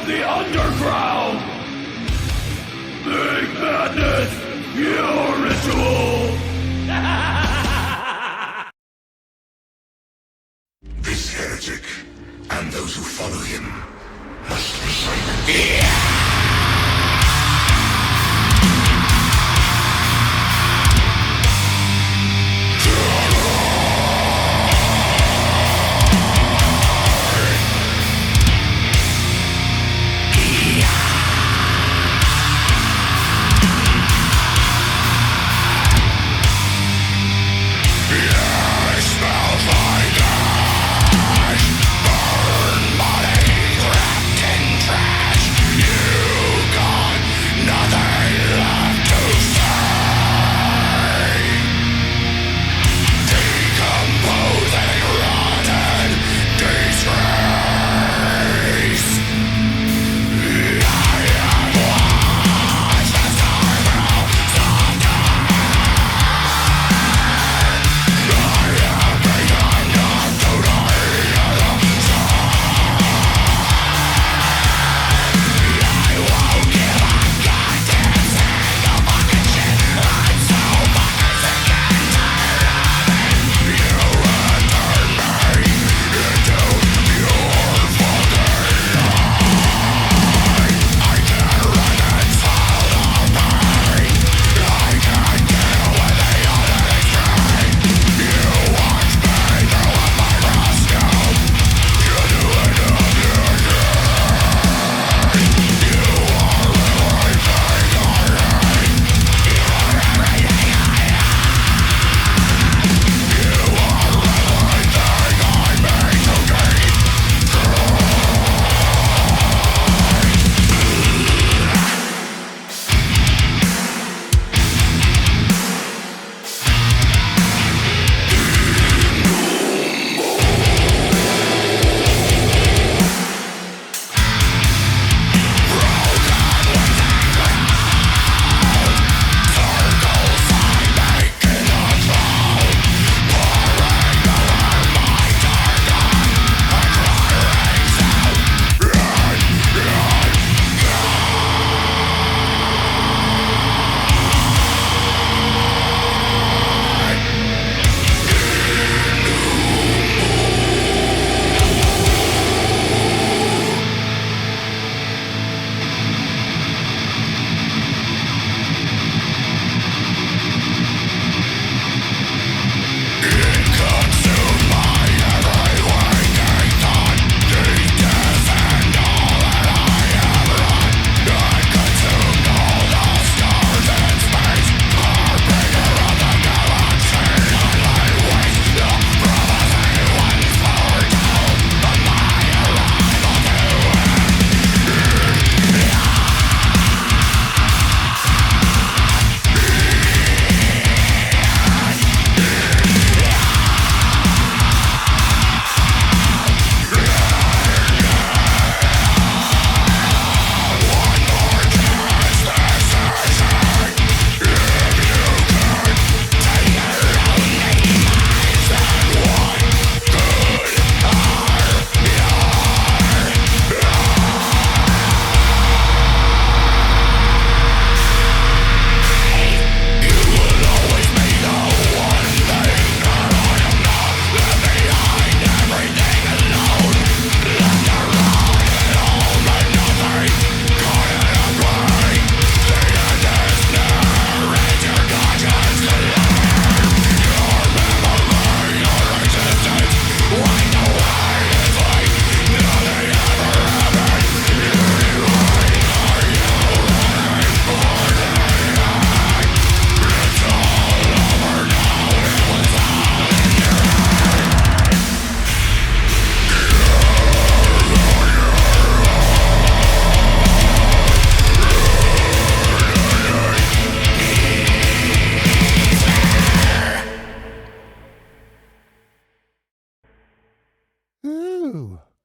the underground! Make madness your ritual! This heretic, and those who follow him, must be silenced.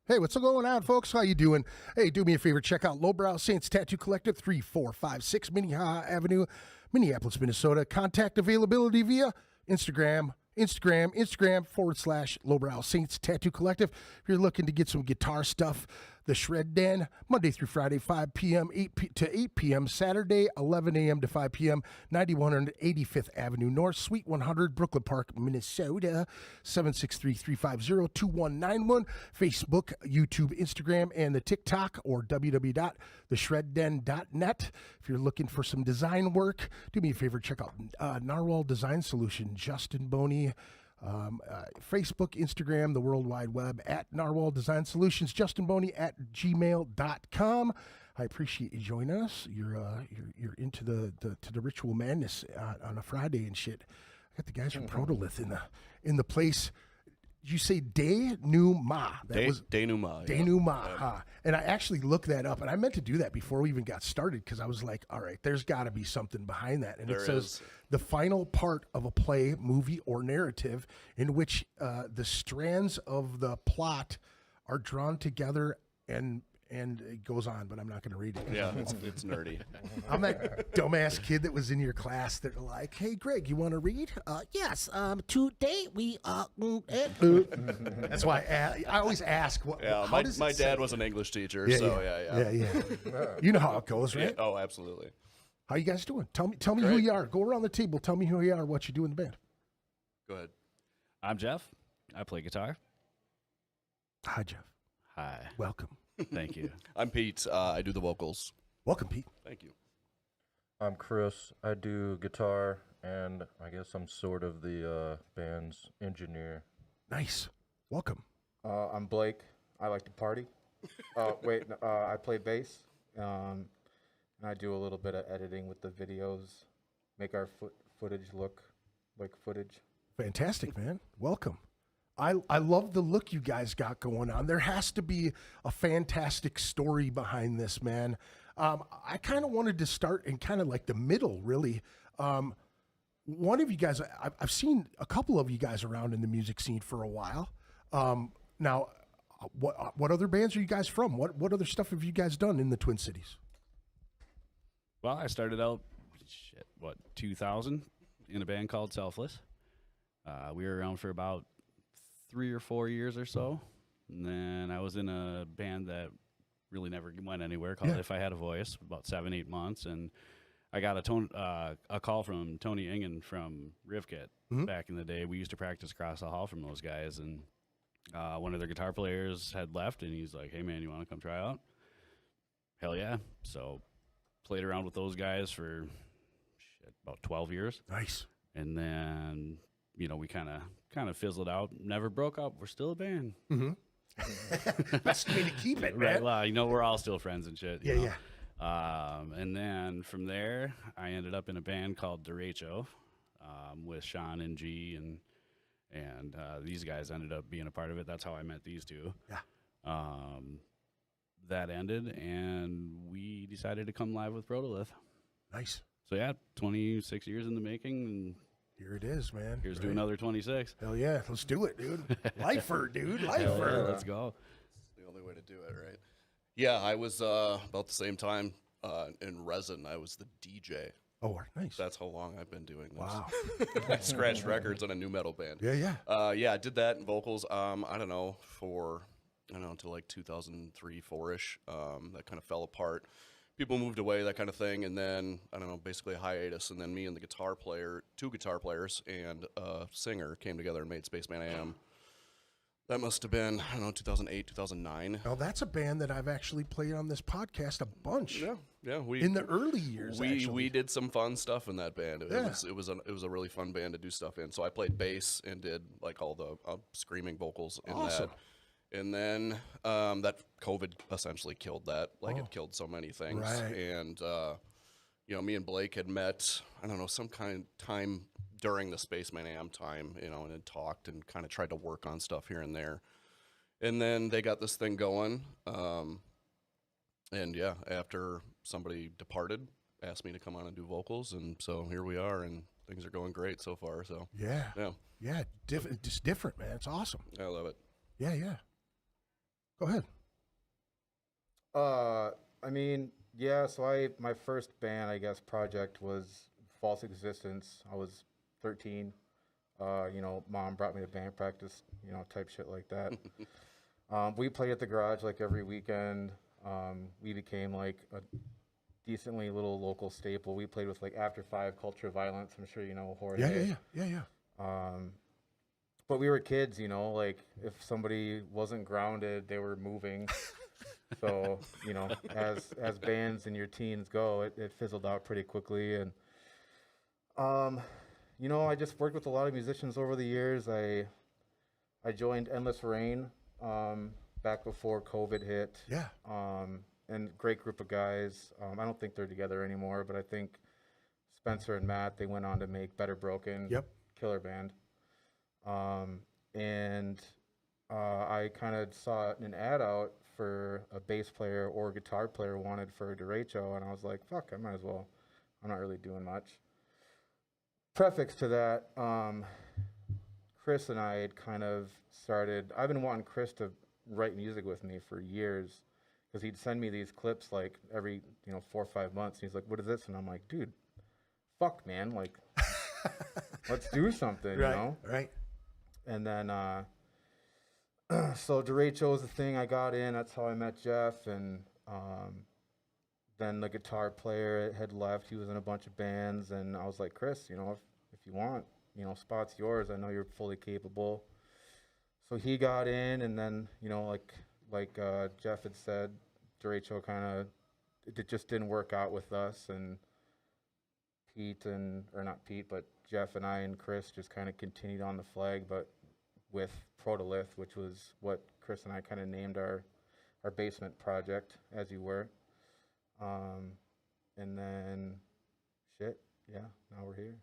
Hey, what's going on, folks? How you doing? Hey, do me a favor. Check out Lowbrow Saints Tattoo Collective, 3456 Minnehaha Avenue, Minneapolis, Minnesota. Contact availability via Instagram /Lowbrow Saints Tattoo Collective. If you're looking to get some guitar stuff, The Shred Den, Monday through Friday, 5 p.m. to 8 p.m. Saturday, 11 a.m. to 5 p.m. 9185th Avenue North, Suite 100, Brooklyn Park, Minnesota, 763-350-2191. Facebook, YouTube, Instagram, and the TikTok, or www.theshredden.net. If you're looking for some design work, do me a favor, check out Narwhal Design Solution, Justin Boney. Facebook, Instagram, the World Wide Web at Narwhal Design Solutions, Justin Boney at gmail.com. I appreciate you joining us. You're into the ritual madness on a Friday and shit. I got the guys from Protolith in the place. Did you say Denouement? Denouement. Denouement. Huh? And I actually looked that up, and I meant to do that before we even got started because I was like, all right, there's got to be something behind that. And it says the final part of a play, movie, or narrative in which the strands of the plot are drawn together and it goes on, but I'm not going to read it. Yeah, it's nerdy. I'm that dumbass kid that was in your class that were like, hey, Greg, you want to read? Yes. Today we... That's why I always ask. Yeah, my dad was an English teacher, yeah. You know how it goes, right? Yeah, oh, absolutely. How you guys doing? Tell me who you are. Go around the table. Tell me who you are, what you do in the band. Go ahead. I'm Jeff. I play guitar. Hi, Jeff. Hi. Welcome. Thank you. I'm Pete. I do the vocals. Welcome, Pete. Thank you. I'm Chris. I do guitar, and I guess I'm sort of the band's engineer. Nice. Welcome. I'm Blake. I like to party. I play bass. And I do a little bit of editing with the videos, make our footage look like footage. Fantastic, man. Welcome. I love the look you guys got going on. There has to be a fantastic story behind this, man. I kind of wanted to start in kind of like the middle, really. One of you guys, I've seen a couple of you guys around in the music scene for a while. Now, what other bands are you guys from? What other stuff have you guys done in the Twin Cities? Well, I started out, 2000 in a band called Selfless. We were around for about 3 or 4 years or so. And then I was in a band that really never went anywhere called If I Had a Voice, about 7-8 months. And I got a call from Tony Ingen from Rivkit back in the day. We used to practice across the hall from those guys. And one of their guitar players had left, and he's like, hey, man, you want to come try out? Hell yeah. So played around with those guys for about 12 years. Nice. And then, we kind of fizzled out. Never broke up. We're still a band. Mm-hmm. Best way to keep it, man. Right. Well, we're all still friends and shit. Yeah. And then from there, I ended up in a band called Derecho with Sean and G, and these guys ended up being a part of it. That's how I met these two. Yeah. That ended, and we decided to come live with Protolith. Nice. So 26 years in the making, and here it is, man. Here's to another 26. Hell yeah, let's do it, dude. Lifer, dude. Yeah, Lifer. let's go. It's the only way to do it, right? Yeah, I was about the same time in Resin. I was the DJ. Oh, nice. That's how long I've been doing this. Wow. I scratched records on a new metal band. Yeah. I did that in vocals. I don't know, until like 2003, 4-ish. That kind of fell apart. People moved away, that kind of thing, and then, basically a hiatus, and then me and two guitar players, and a singer came together and made Spaceman I Am. That must have been, 2008, 2009. Now, that's a band that I've actually played on this podcast a bunch. Yeah. In the early years, we did some fun stuff in that band. Yeah. It was a really fun band to do stuff in. So I played bass and did like all the screaming vocals in Awesome. that. And then that COVID essentially killed that. It killed so many things. Right. And me and Blake had met, some kind of time during the Spaceman Am time, and had talked and kind of tried to work on stuff here and there. And then they got this thing going. After somebody departed, asked me to come on and do vocals, and so here we are, and things are going great so far. So yeah, just different, man. It's awesome. I love it. Yeah. Go ahead. So my first band, I guess, project was False Existence. I was 13. Mom brought me to band practice, type shit like that. We played at the garage like every weekend. We became like a decently little local staple. We played with like After Five, Culture of Violence. I'm sure you know Jorge. Yeah. But we were kids, you know, like if somebody wasn't grounded, they were moving. So, you know, as bands in your teens go, it fizzled out pretty quickly. And, you know, I just worked with a lot of musicians over the years. I joined Endless Rain back before COVID hit. Yeah. And great group of guys. I don't think they're together anymore, but I think Spencer and Matt, they went on to make Better Broken. Yep. Killer band. I kind of saw an ad out for a bass player or guitar player wanted for a derecho, and I was like, fuck, I might as well. I'm not really doing much. Prefix to that, Chris and I had kind of started, I've been wanting Chris to write music with me for years, because he'd send me these clips like every, 4 or 5 months. And he's like, what is this? And I'm like, dude, fuck, man, like, let's do something, you know? Right. And then, so derecho was the thing I got in. That's how I met Jeff. And then the guitar player had left. He was in a bunch of bands. And I was like, Chris, if you want, spot's yours. I know you're fully capable. So he got in. And then, like Jeff had said, derecho it just didn't work out with us. And Jeff and I and Chris just kind of continued on the flag, but with Protolith, which was what Chris and I kind of named our basement project, as you were. And then, now we're here.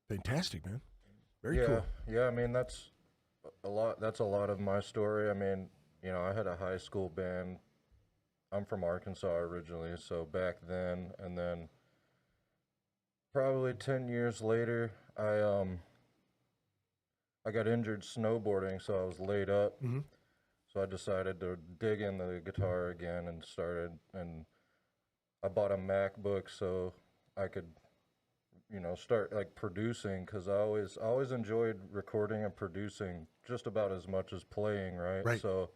Fantastic, man. Very cool. Yeah, I mean, that's a lot of my story. I mean, I had a high school band. I'm from Arkansas originally, so back then, and then probably 10 years later, I got injured snowboarding, so I was laid up. Mm-hmm. So I decided to dig in the guitar again and and I bought a MacBook so I could, start like producing, because I always enjoyed recording and producing just about as much as playing, right? So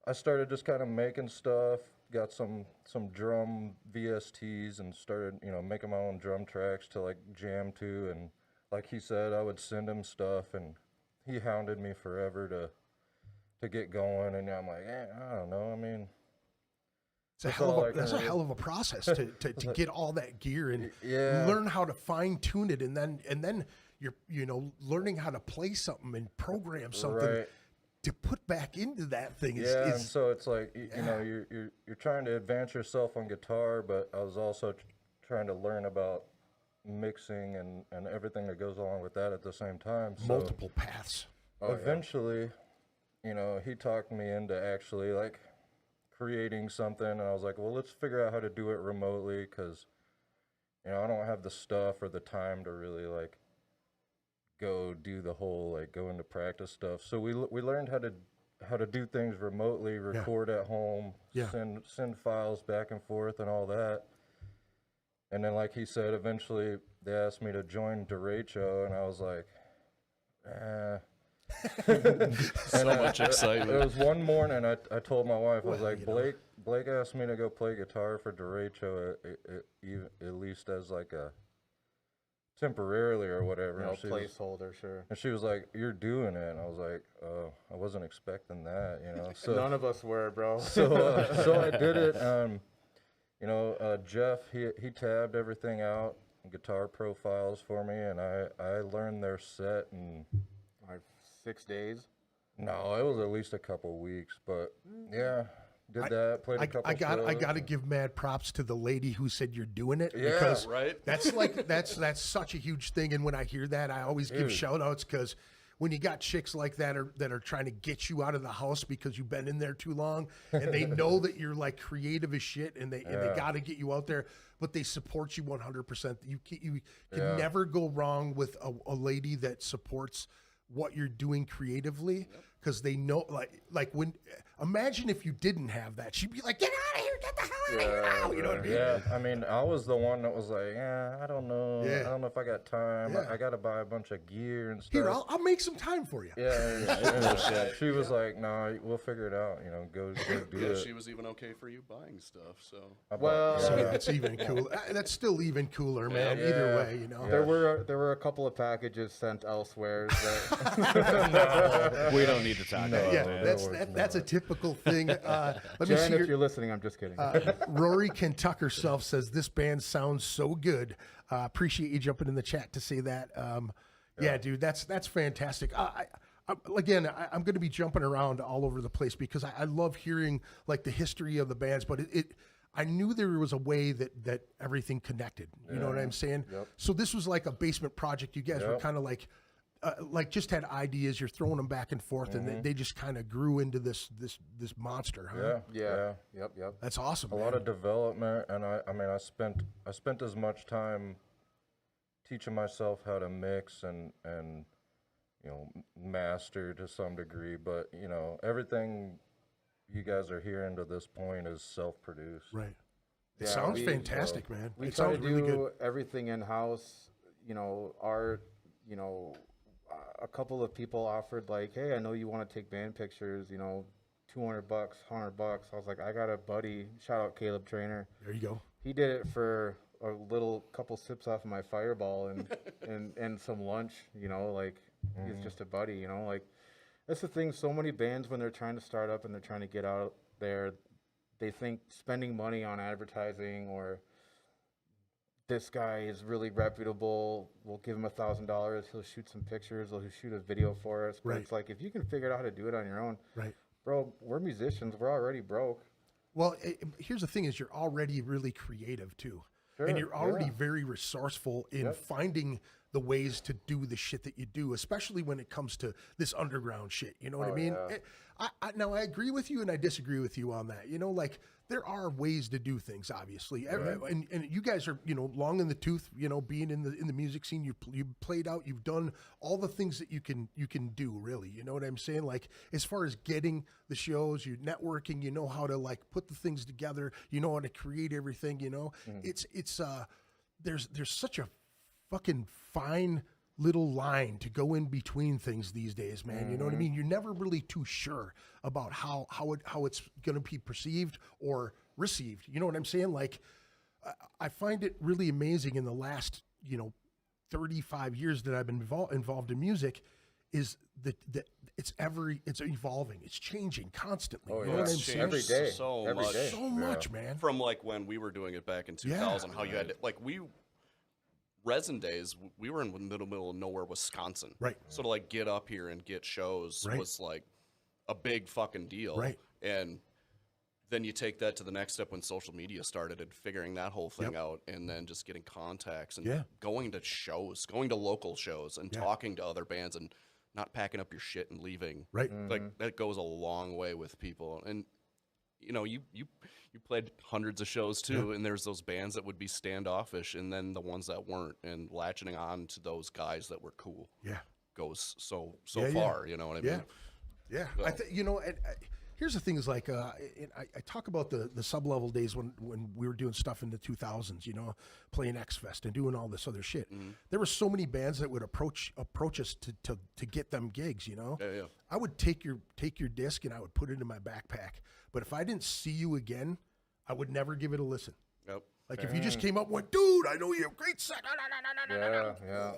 I started just kind of making stuff, got some drum VSTs and started, making my own drum tracks to like jam to. And like he said, I would send him stuff and he hounded me forever to get going. And I'm like, I don't know. I mean, that's a hell of a process to get all that gear and Yeah. learn how to fine tune it. And then you're, learning how to play something and program something. Right. To put back into that thing and so it's like you're trying to advance yourself on guitar, but I was also trying to learn about mixing and everything that goes along with that at the same time. So multiple paths. Eventually, he talked me into actually like creating something, and I was like, well, let's figure out how to do it remotely, because I don't have the stuff or the time to really like go do the whole like go into practice stuff. So we learned how to do things remotely, record at home, send files back and forth and all that. And then, like he said, eventually they asked me to join derecho, and I was like, Much excitement. It was one morning I told my wife, I was like, Blake asked me to go play guitar for derecho at least as like a temporarily or whatever. Placeholder, sure. And she was like, you're doing it. And I was like, oh, I wasn't expecting that, So None of us were, bro. So I did it. Jeff, he tabbed everything out, guitar profiles for me, and I learned their set in like 6 days. No, it was at least a couple weeks, but yeah. Did that, played a couple I got to shows. give mad props to the lady who said you're doing it. Yeah, because right. That's such a huge thing. And when I hear that, I always give shout outs, because when you got chicks like that that are trying to get you out of the house because you've been in there too long, and they know that you're like creative as shit, and they got to get you out there, but they support you 100%. You can never go wrong with a lady that supports what you're doing creatively, because they know, like when, imagine if you didn't have that, she'd be like, get out of here, get the hell Yeah, You know what I mean? yeah. I mean, I was the one that was like, yeah, I don't know. Yeah. I don't know if I got time. Yeah. I got to buy a bunch of gear and stuff. Here, I'll make some time for you. Yeah. She was like, no, we'll figure it out. You know, go do Yeah, it. she was even okay for you buying stuff. So So that's even cool. That's still even cooler, man. Yeah. Either way, you know. There were a couple of packages sent elsewhere. We don't need to talk about Yeah, that. that's a typical thing. Let me Jen, see if your, you're listening, I'm just kidding. Rory Kentuck herself says this band sounds so good. Appreciate you jumping in the chat to say that. Yeah, dude, that's fantastic. Again, I'm going to be jumping around all over the place because I love hearing like the history of the bands, but I knew there was a way that everything connected. You know what I'm saying? Yep. So this was like a basement project. You guys were kind of like just had ideas. You're throwing them back and forth, and they just kind of grew into this monster. Huh? Yeah. Yep. That's awesome. A lot of development, and I mean, I spent as much time teaching myself how to mix and you know, master to some degree, but you know, everything you guys are hearing to this point is self-produced. Right. It Yeah, sounds fantastic, man. We It try to sounds really do good. everything in house. You know, art. You know, a couple of people offered like, "Hey, I know you want to take band pictures. You know, $200, $100." I was like, "I got a buddy. Shout out Caleb Trainer. There you go. He did it for a little couple sips off of my Fireball and some lunch. You know, like he's just a buddy. You know, like that's the thing. So many bands when they're trying to start up and they're trying to get out there, they think spending money on advertising or this guy is really reputable. We'll give him $1,000. He'll shoot some pictures. He'll shoot a video for us. But Right. it's like if you can figure out how to do it on your own, Right. bro. We're musicians. We're already broke. Well, here's the thing: is you're already really creative too, and you're already very resourceful in finding the ways to do the shit that you do, especially when it comes to this underground shit. You know what I mean? Now I agree with you and I disagree with you on that. You know, like there are ways to do things, obviously, and you guys are, you know, long in the tooth. You know, being in the music scene, you played out, you've done all the things that you can do. Really, you know what I'm saying? Like as far as getting the shows, you networking, you know how to like put the things together. You know how to create everything. You know, it's there's such a fucking fine little line to go in between things these days, man. You know what I mean? You're never really too sure about how it's going to be perceived or received. You know what I'm saying? Like I find it really amazing in the last, you know, 35 years that I've been involved in music is that it's evolving. It's changing constantly. You know what I'm It's saying? Every day. so Every much. day. So much, man. From like when we were doing it back in 2000, how you had to, like resin days, we were in the middle of nowhere, Wisconsin. Right. So to like get up here and get shows Right. was like a big fucking deal. Right. And then you take that to the next step when social media started and figuring that whole thing out, and then just getting contacts and going to shows, going to local shows and talking to other bands and not packing up your shit and leaving. Right. Like that goes a long way with people. And you know, you played hundreds of shows too, and there's those bands that would be standoffish, and then the ones that weren't, and latching on to those guys that were cool. Goes so far. You know what I mean? Yeah. So. I think, you know, here's the thing is like, I talk about the sub-level days when we were doing stuff in the 2000s, you know, playing X-Fest and doing all this other shit. There were so many bands that would approach us to get them gigs, you know? Yeah. I would take your disc and I would put it in my backpack. But if I didn't see you again, I would never give it a listen. Yep. Like if you just came up and went, dude, I know you have great set. Yeah.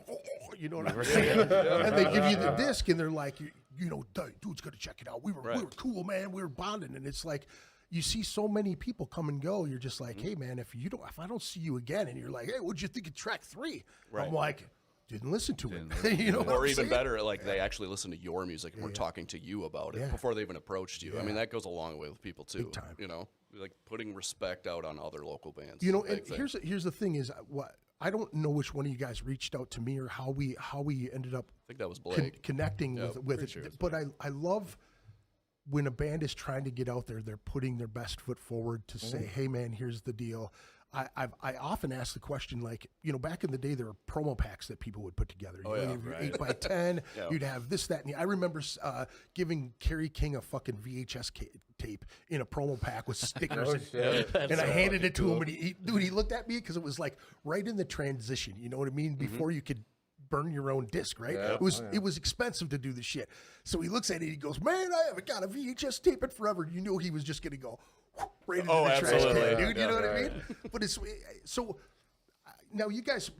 You know what I'm saying? And they give you the disc and they're like, you know, dude's gonna check it out. We were cool, man. We were bonding. And it's like you see so many people come and go. You're just like, hey man, if I don't see you again, and you're like, hey, what'd you think of track 3? Right. I'm like, didn't listen to it. You know, what Or I'm even saying? better, like they actually listen to your music and we're talking to you about it before they even approached you. I mean, that goes a long way with people too. Big time. You know, like putting respect out on other local bands. You know, Big and thing. here's the thing is what I don't know which one of you guys reached out to me or how we ended up I think that was Blake. connecting with pretty it. sure it was But I love when a band is trying to get out there, they're putting their best foot forward to say, hey man, here's the deal. I often ask the question, like, back in the day, there were promo packs that people would put together. You have your 8x10, you'd have this, that, and I remember giving Kerry King a fucking VHS tape in a promo pack with stickers. And I handed it to him, and he looked at me because it was like right in the transition, you know what I mean? Before you could burn your own disc, right? Yeah. It was expensive to do the shit. So he looks at it, he goes, man, I haven't got a VHS tape in forever. You knew he was just going to go right into the trash can, dude. You know what I mean? But it's so now you guys,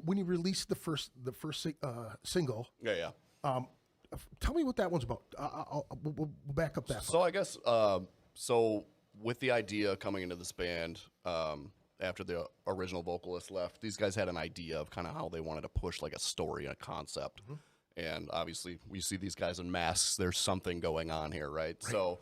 when you released the first single, tell me what that one's about. We'll back up that. So I guess so with the idea coming into this band, after the original vocalist left, these guys had an idea of kind of how they wanted to push like a story and a concept. And obviously we see these guys in masks. There's something going on here, right? So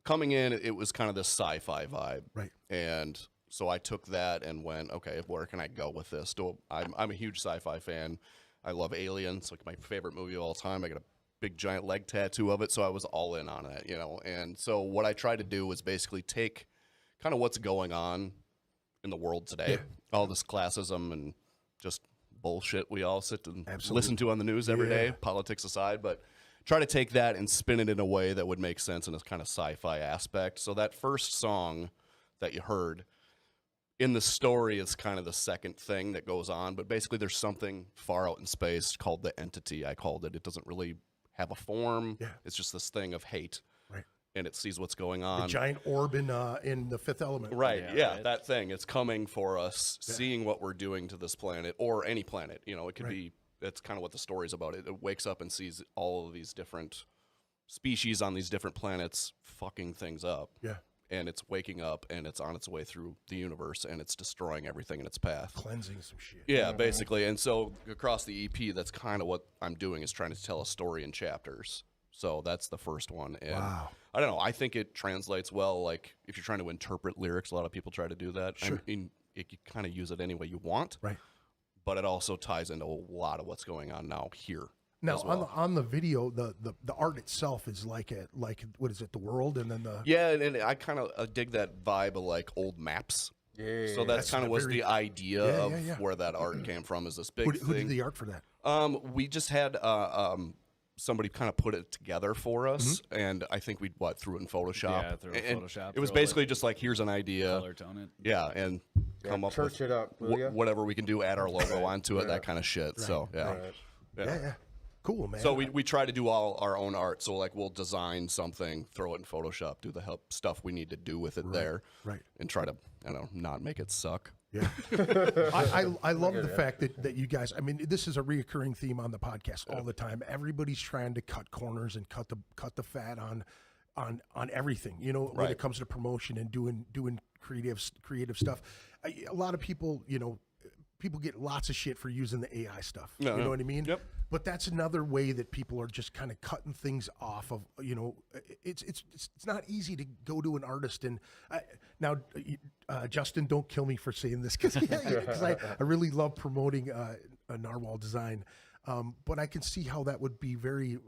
coming in, it was kind of this sci-fi vibe. Right. And so I took that and went, okay, where can I go with this? I'm a huge sci-fi fan. I love Aliens, like my favorite movie of all time. I got a big giant leg tattoo of it, so I was all in on it, And so what I tried to do was basically take kind of what's going on in the world today, all this classism and just bullshit we all sit and listen to on the news every day, politics aside, but try to take that and spin it in a way that would make sense in a kind of sci-fi aspect. So that first song that you heard in the story is kind of the second thing that goes on, but basically there's something far out in space called the entity. I called it. It doesn't really have a form. It's just this thing of hate. And it sees what's going on. The giant orb in the Fifth Element. Right, that thing. It's coming for us, seeing what we're doing to this planet, or any planet. It could be, that's kind of what the story's about. It wakes up and sees all of these different species on these different planets fucking things up. And it's waking up, and it's on its way through the universe, and it's destroying everything in its path. Cleansing some shit. Yeah, basically. And so across the EP, that's kind of what I'm doing, is trying to tell a story in chapters. So that's the first one. And I don't know. I think it translates well. Like if you're trying to interpret lyrics, a lot of people try to do that. I mean, you kind of use it any way you want. Right. But it also ties into a lot of what's going on now here. Now on the video, the art itself is like what is it? The world, and then the and I kind of dig that vibe of like old maps. So that's kind of was the idea of where that art came from. Is this big thing? Who did the art for that? We just had somebody kind of put it together for us, and I think we threw it in Photoshop. Yeah, threw it in Photoshop. It was basically just like, here's an idea. Color tone it. Yeah, and come up with it up, whatever we can do, add our logo onto it, that kind of shit. So yeah. Cool, man. So we try to do all our own art. So like we'll design something, throw it in Photoshop, do the stuff we need to do with it there, and try to not make it suck. Yeah, I love the fact that you guys. I mean, this is a reoccurring theme on the podcast all the time. Everybody's trying to cut corners and cut the fat on everything. When it comes to promotion and doing creative stuff. A lot of people, people get lots of shit for using the AI stuff. You know what I mean? Yep. But that's another way that people are just kind of cutting things off of, it's not easy to go to an artist and now, Justin, don't kill me for saying this because I really love promoting a Narwhal design. But I can see how that would be very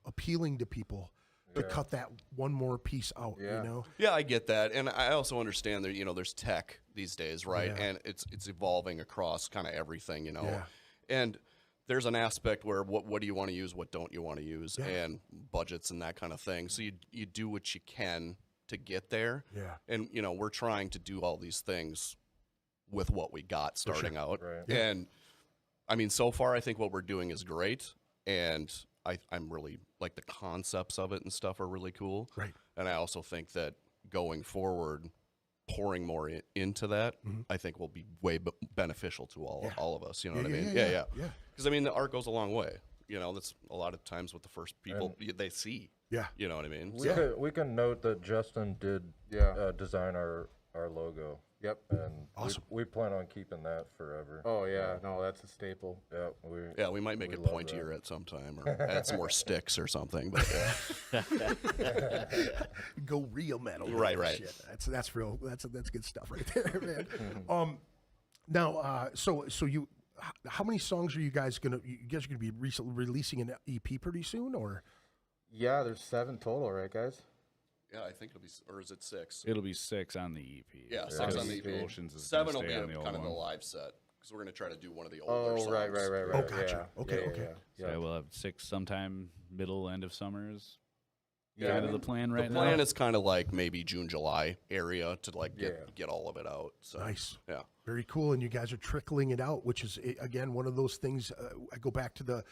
appealing to people to cut that one more piece out, Yeah, I get that. And I also understand that, there's tech these days, right? And it's evolving across kind of everything, And there's an aspect where what do you want to use, what don't you want to use, and budgets and that kind of thing. So you do what you can to get there. Yeah. And, we're trying to do all these things with what we got starting out. Right. Yeah. And, I mean, so far I think what we're doing is great. And I'm really, like, the concepts of it and stuff are really cool. Right. And I also think that going forward, pouring more into that, I think will be way beneficial to all of us. You know what I mean? Yeah. Because, I mean, the art goes a long way. That's a lot of times what the first people they see. Yeah. You know what I mean? We can note that Justin did design our logo. Yep. And awesome. We plan on keeping that forever. Oh, yeah. No, that's a staple. We might make it pointier at some time or add some more sticks or something. But go real metal. Right. Shit. That's real. That's good stuff right there, man. Now, so you, how many songs are you guys gonna be releasing an EP pretty soon, or? Yeah, there's 7 total, right, guys? Yeah, I think it'll be, or is it 6? It'll be 6 on the EP. Yeah, 6 on the EP. Oceans is 7 gonna will be stay a, on the old kind of a one. live set because we're gonna try to do one of the older Oh, songs. right. Oh, gotcha. Yeah. Okay, Yeah, okay. So yeah, we'll have 6 sometime middle, end of summer is Yeah, kind I of the mean, plan The right plan now. is kind of like maybe June, July area to like get all of it out. So Nice. yeah. Very cool, and you guys are trickling it out, which is again one of those things. I go back to the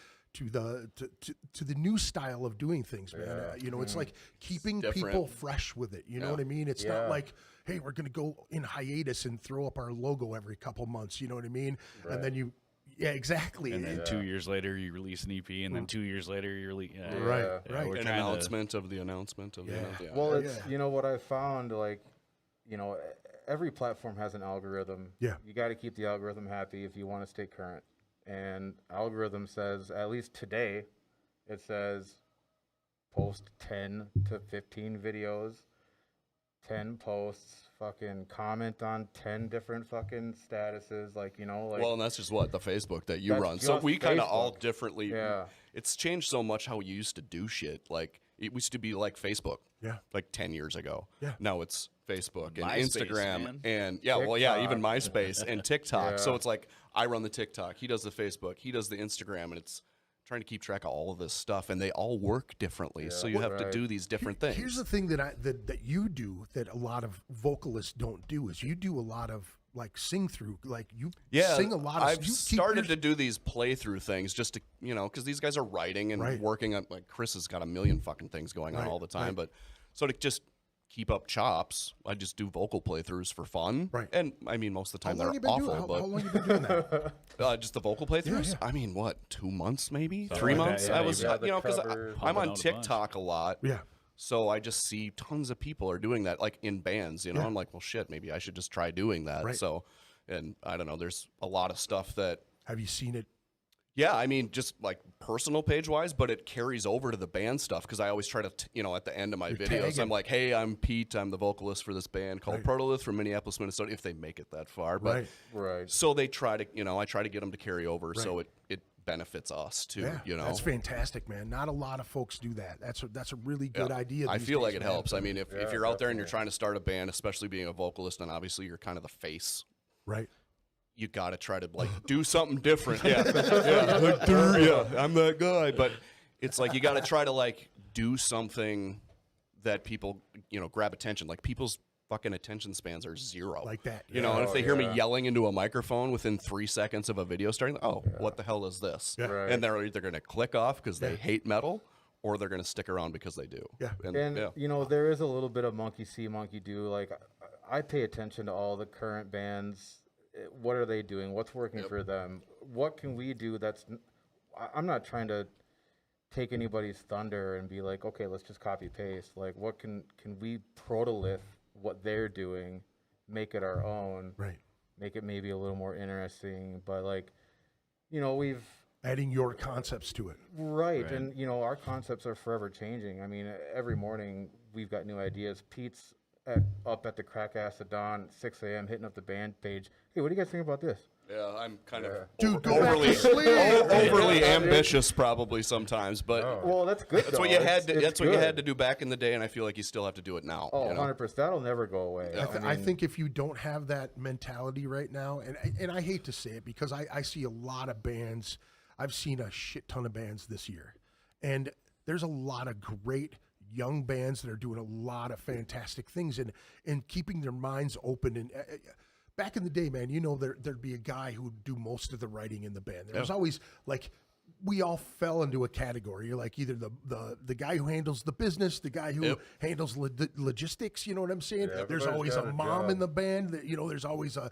new style of doing things, man. You know, it's like keeping different. people fresh with it. You know what I mean? It's not like, hey, we're going to go in hiatus and throw up our logo every couple months. You know what I mean? And then exactly. And then 2 years later, you release an EP, and then 2 years later, you release. Right. We're An trying announcement of the announcement of the announcement. Yeah. Well, it's you know what I found, like, you know, every platform has an algorithm. Yeah. You got to keep the algorithm happy if you want to stay current. And algorithm says, at least today, it says post 10 to 15 videos, 10 posts, fucking comment on 10 different fucking statuses, like, you know, like. Well, and that's just what the Facebook that you That's run. So just we kind of all Facebook. differently. Yeah. It's changed so much how we used to do shit. Like it used to be like Facebook. Yeah. Like 10 years ago. Yeah. Now it's Facebook and MySpace, Instagram man. and well, yeah, even TikTok. MySpace and TikTok. Yeah. So it's like I run the TikTok, he does the Facebook, he does the Instagram, and it's trying to keep track of all of this stuff, and they all work differently. So you have to do these different things. Here's the thing that you do that a lot of vocalists don't do is you do a lot of like sing through, like you sing a lot of. I've started to do these playthrough things just to, you know, because these guys are writing and working on, like Chris has got a million fucking things going on all the time, but so to just keep up chops, I just do vocal playthroughs for fun. Right. And I mean, most of the time How long they're you been awful, doing? How but long you been doing that? just the vocal playthroughs. yeah. I mean, what, 2 months maybe, Something 3 like that, months? yeah, I was, yeah, the you know, because covers. I'm on Pumping out a bunch. TikTok a lot. Yeah. So I just see tons of people are doing that, like in bands. You know, I'm like, well, shit, maybe I should just try doing that. Right. So, and I don't know, there's a lot of stuff that. Have you seen it? Yeah, I mean, just like personal page wise, but it carries over to the band stuff because I always try to, you know, at the end of my videos, tagging. I'm like, hey, I'm Pete. I'm the vocalist for this band called Protolith from Minneapolis, Minnesota, if they make it that far. But Right. so they try to, you know, I try to get them to carry over so it benefits us too, Yeah, you know. that's fantastic, man. Not a lot of folks do that. That's a really good idea. I these feel days, like it man. helps. I mean, if you're out there and you're trying to start a band, especially being a vocalist, and obviously you're kind of the face, Right. you got to try to like do something different. Yeah. I'm that guy. But it's like you got to try to like do something that people, you know, grab attention. Like people's fucking attention spans are 0. Like that. You know, and if they hear me yelling into a microphone within 3 seconds of a video starting, what the hell is this? Yeah. Right. And they're either going to click off because they hate metal or they're going to stick around because they do. Yeah. And you know, there is a little bit of monkey see, monkey do. Like, I pay attention to all the current bands. What are they doing? What's working for them? What can we do? I'm not trying to take anybody's thunder and be like, okay, let's just copy paste. Like, what can we protolith what they're doing, make it our own, Right. make it maybe a little more interesting. But like, you know, we've Adding your concepts to it. Right. And, you know, our concepts are forever changing. I mean, every morning we've got new ideas. Pete's up at the crack ass of dawn, 6 a.m., hitting up the band page. Hey, what do you guys think about this? Yeah, I'm kind of Dude, go back to sleep. overly ambitious probably sometimes, but Well, that's good. that's what you had to. That's what you had to do back in the day, and I feel like you still have to do it now. Oh, you know? 100%. That'll never go away. I think if you don't have that mentality right now, and I hate to say it because I see a lot of bands. I've seen a shit ton of bands this year, and there's a lot of great young bands that are doing a lot of fantastic things and keeping their minds open. And back in the day, man, you know, there'd be a guy who would do most of the writing in the band. There was always like, we all fell into a category. You're like either the guy who handles the business, the guy who handles logistics. You know what I'm saying? There's always a mom in the band. That, you know, there's always a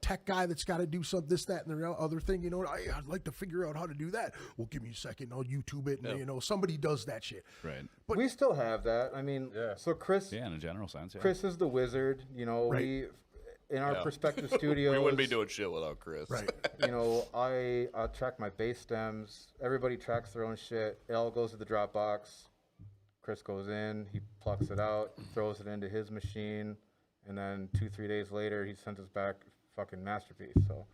tech guy that's got to do something, this, that, and the other thing. You know, I'd like to figure out how to do that. Well, give me a second. I'll YouTube it. And, you know, somebody does that shit. Right. But we still have that. I mean, so Chris, Yeah, in a general sense. Yeah. Chris is the wizard. You know, we in our perspective studios. We wouldn't be doing shit without Chris. Right. You know, I track my bass stems. Everybody tracks their own shit. It all goes to the Dropbox. Chris goes in, he plucks it out, throws it into his machine, and then 2-3 days later, he sends us back fucking masterpiece. So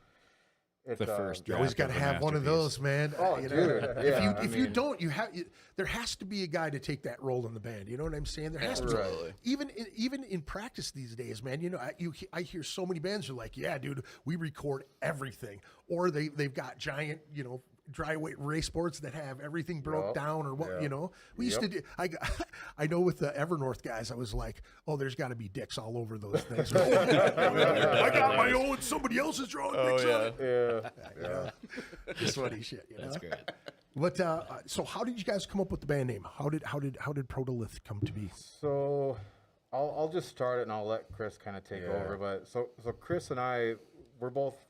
It's, The first You always got draft to of a have one of masterpiece. those, man. Oh, You know? dude, yeah, If you don't, there has to be a guy to take that role in the band. You know what I'm saying? There has to Absolutely. be. Even in practice these days, man. You know, I hear so many bands are like, yeah, dude, we record everything, or they've got giant, you know, dry weight race boards that have everything broke down, or what, you know. We used to do. I know with the Evernorth guys, I was like, oh, there's got to be dicks all over those things. I got my own. Somebody else is drawing dicks on it. Yeah. Just funny shit. You know? That's great. But so, how did you guys come up with the band name? How did Protolith come to be? So I'll just start it and I'll let Chris kind of take over. But so Chris and I,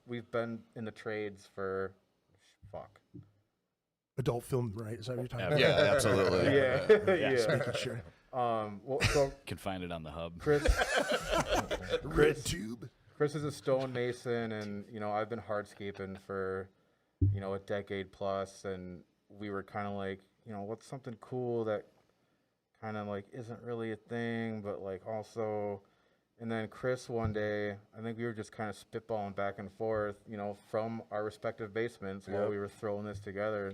we've been in the trades for Adult film, right? Is that what you're talking about? Yeah, absolutely. yeah. Just making sure. Well, so Can find it on the hub. Chris Red tube. is a stonemason, and you know I've been hardscaping for a decade plus, and we were kind of like, what's something cool that kind of like isn't really a thing, but like also. And then Chris one day, I think we were just kind of spitballing back and forth, from our respective basements while we were throwing this together.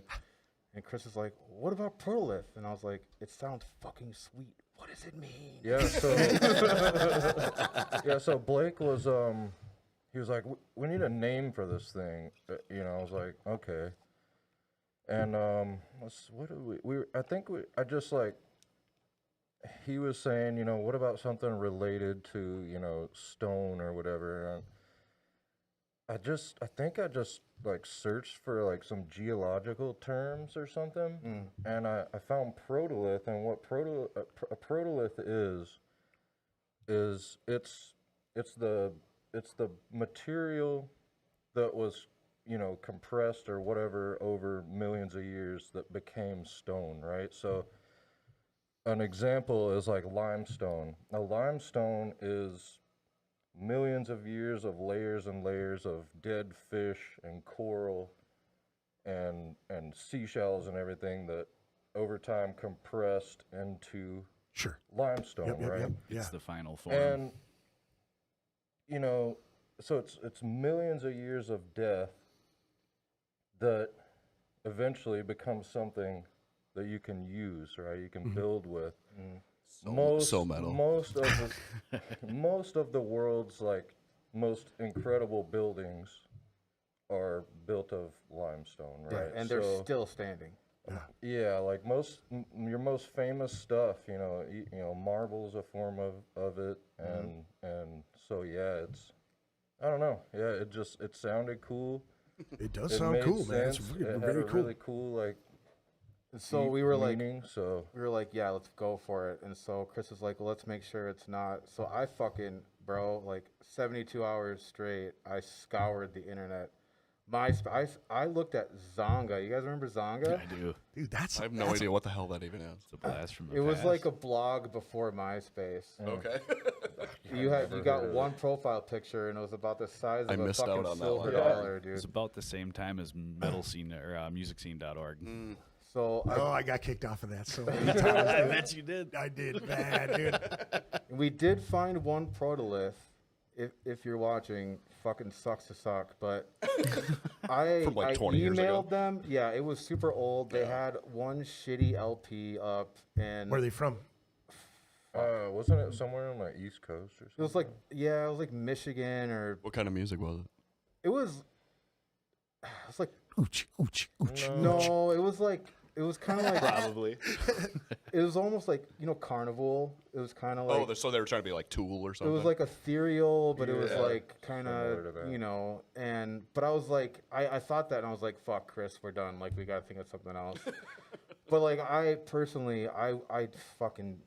And Chris is like, "What about Protolith?" And I was like, "It sounds fucking sweet. What does it mean?" Yeah, so so Blake was he was like, "We need a name for this thing." I was like, "Okay." And he was saying, what about something related to, stone or whatever? And I think I just like searched for like some geological terms or something, and I found protolith, and what a protolith is it's the material that was compressed or whatever over millions of years that became stone, right? So an example is like limestone. Now, limestone is millions of years of layers and layers of dead fish and coral and seashells and everything that over time compressed into limestone, right? It's the final form. And so it's millions of years of death that eventually becomes something that you can use, right? You can build with. So metal. Most of the world's like most incredible buildings are built of limestone, right? And they're still standing. Yeah, like your most famous stuff, marble's a form of it, and so it's, I don't know, it sounded cool. It does sound cool, man. It's very cool. Really cool, like. So we were like, yeah, let's go for it. And so Chris was like, well, let's make sure it's not. So I like 72 hours straight, I scoured the internet. I looked at Zonga. You guys remember Zonga? I do. Dude, I have no idea what the hell that even is. It's a blast from the It was past. like a blog before MySpace. Okay. You got one profile picture, and it was about the size of a missed out fucking on that silver one. dollar, It was dude. about the same time as metal scene or musicscene.org. So I got kicked off of that so many times. I bet you did. I did bad, dude. we did find one Protolith. If you're watching, fucking sucks to suck. But I From like 20 years ago. emailed them. Yeah, it was super old. They had one shitty LP up, and Where are they from? Wasn't it somewhere on the East Coast or something? it was like Michigan or What kind of music was it? it was like Ooch, ooch, ooch. no, it was kind of like Probably. it was almost like Carnival. It was kind of like So they were trying to be like Tool or it something? was like ethereal, but it was Yeah. like kind Similar to of that. but I was like I thought that, and I was like, fuck Chris, we're done, like we gotta think of something else. But like I personally I fucking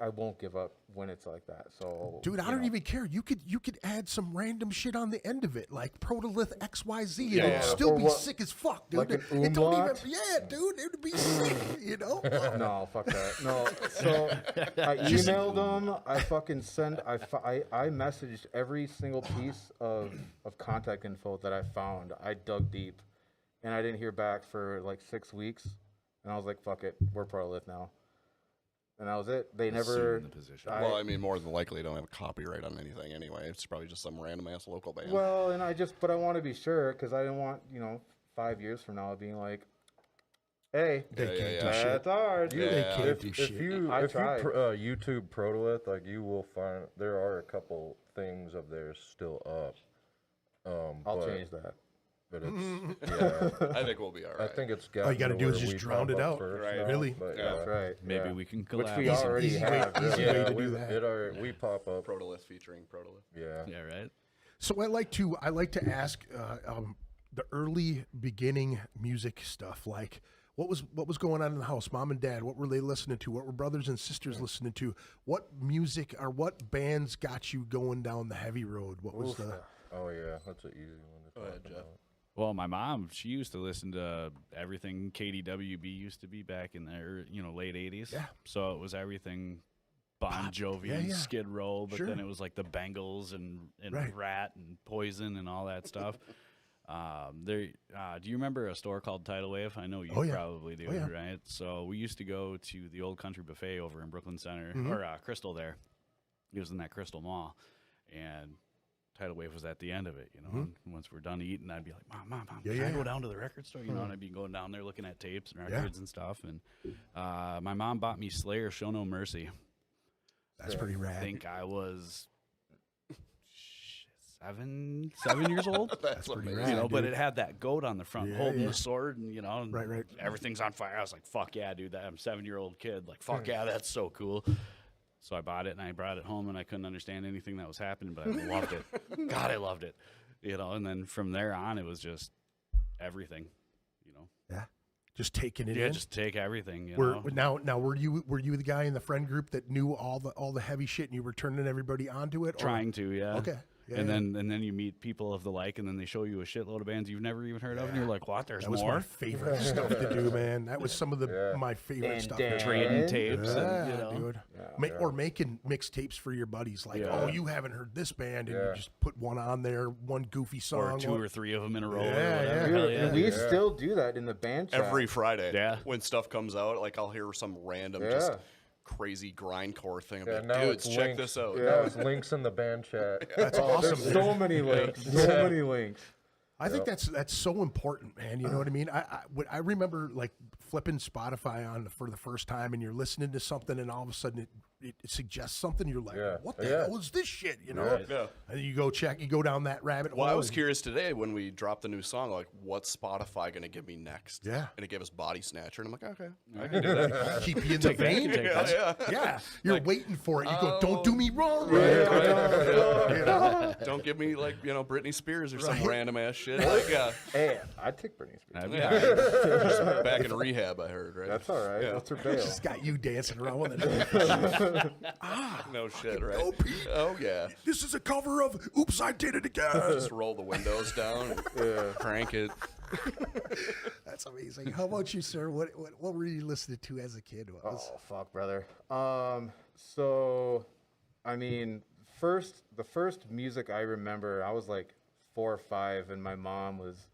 I won't give up when it's like that. So Dude, I don't even care. You could add some random shit on the end of it, like Protolith XYZ. Yeah. It'll still Or be what- sick as fuck, dude. like an It don't even. umlaut? Yeah, dude, it'd be sick. No, fuck that. No, so I emailed them. I fucking I messaged every single piece of contact info that I found. I dug deep, and I didn't hear back for like 6 weeks. And I was like, fuck it, we're Protolith now. and that was it. They never. Assume the position. Well, I mean, more than likely, they don't have a copyright on anything anyway. It's probably just some random ass local band. Well, and but I want to be sure because I didn't want 5 years from now being like, hey, They can't do that's shit. ours. Yeah. They can't If do if shit. you I if you tried. YouTube Protolith, like you will find there are a couple things of theirs still up. I'll change that. But it's yeah. I think we'll be all I right. think it's got. All you gotta do is just drown it out. Right. Really? That's right. Maybe yeah. we can Which collab. we already easy have. way- easy really. way to do that. We pop up. Protolith featuring Protolith. Yeah. Yeah, right. So I like to ask the early beginning music stuff, like what was going on in the house, mom and dad, what were they listening to, what were brothers and sisters listening to, what music or what bands got you going down the heavy road, what was the Oh yeah, that's an easy one to Go talk ahead, Jeff. about. Well, my mom, she used to listen to everything KDWB used to be back in the late 80s. Yeah. So it was everything Bon Jovi, Yeah. Skid Row, but Sure. then it was like the Bengals and Right. Rat and Poison and all that stuff. Do you remember a store called Tidal Wave? I know you Oh, yeah. probably do, Oh, yeah. right? So we used to go to the Old Country Buffet over in Brooklyn Center, Mm-hmm. or Crystal there. It was in that Crystal Mall. And Tidal Wave was at the end of it, And once we're done eating, I'd be like, Mom, Mm-hmm. Yeah, can I yeah. go down to the record store? And I'd be going down there looking at tapes and records and stuff. And my mom bought me Slayer, Show No Mercy. that's pretty I rad. think I was 7 years old. That's pretty amazing. rad. But dude. it had that goat on the front Yeah, holding yeah. the sword, and Right. everything's on fire. I was like, "Fuck yeah, dude!" I'm a 7-year-old kid. Like, fuck yeah, that's so cool. So I bought it and I brought it home, and I couldn't understand anything that was happening, but I loved it. God, I loved it. And then from there on, it was just everything. Yeah, just taking it Yeah, in. just take everything. Now were you the guy in the friend group that knew all the heavy shit and you were turning everybody onto it? Or- Trying to, yeah. Okay. Yeah, and yeah. then you meet people of the like, and then they show you a shitload of bands you've never even heard of, and you're like, "What? There's That was more." my favorite stuff to do, man. That was some of my favorite And stuff. Dan. Trading tapes, Yeah, and, dude. Or making mixtapes for your buddies. Like, Yeah. oh, you haven't heard this band, and you just put one on there, one goofy song. or two one- or three of them in a row. Yeah, or whatever. yeah. Hell yeah. We still do that in the band chat. Every Friday, Yeah. when stuff comes out, like I'll hear some random Yeah. just crazy grindcore thing. I'm Yeah, like, now dudes, it's check links. this out. Now it's links in the band chat. That's awesome. There's so many links. So many links. I think that's so important, man. You know what I mean? I remember like flipping Spotify on for the first time, and you're listening to something, and all of a sudden it suggests something. You're like, Yeah. what the Yeah. hell is this shit? You know? Right. Yeah. And you go down that rabbit hole. Well, I was and- curious today when we dropped the new song, like, what's Spotify going to give me next? Yeah. And it gave us Body Snatcher, and I'm like, okay, I can do that. keep you in the vein. Yeah, you're waiting for it. You go, don't do me wrong. You know? Don't give me, like, Britney Spears or some random ass shit. Like, Hey, I'd take Britney Spears. I'd be yeah, just back in rehab, I heard, right? That's all right. Yeah. That's her bail. Just got you dancing around with it. No shit, right? go, Pete. Oh, yeah. This is a cover of "Oops, I Did It Again." Just roll the windows down and crank it. That's amazing. How about you, sir? What were you listening to as a kid? What was- Oh fuck, brother. So, I mean, the first music I remember, I was like 4 or 5, and my mom was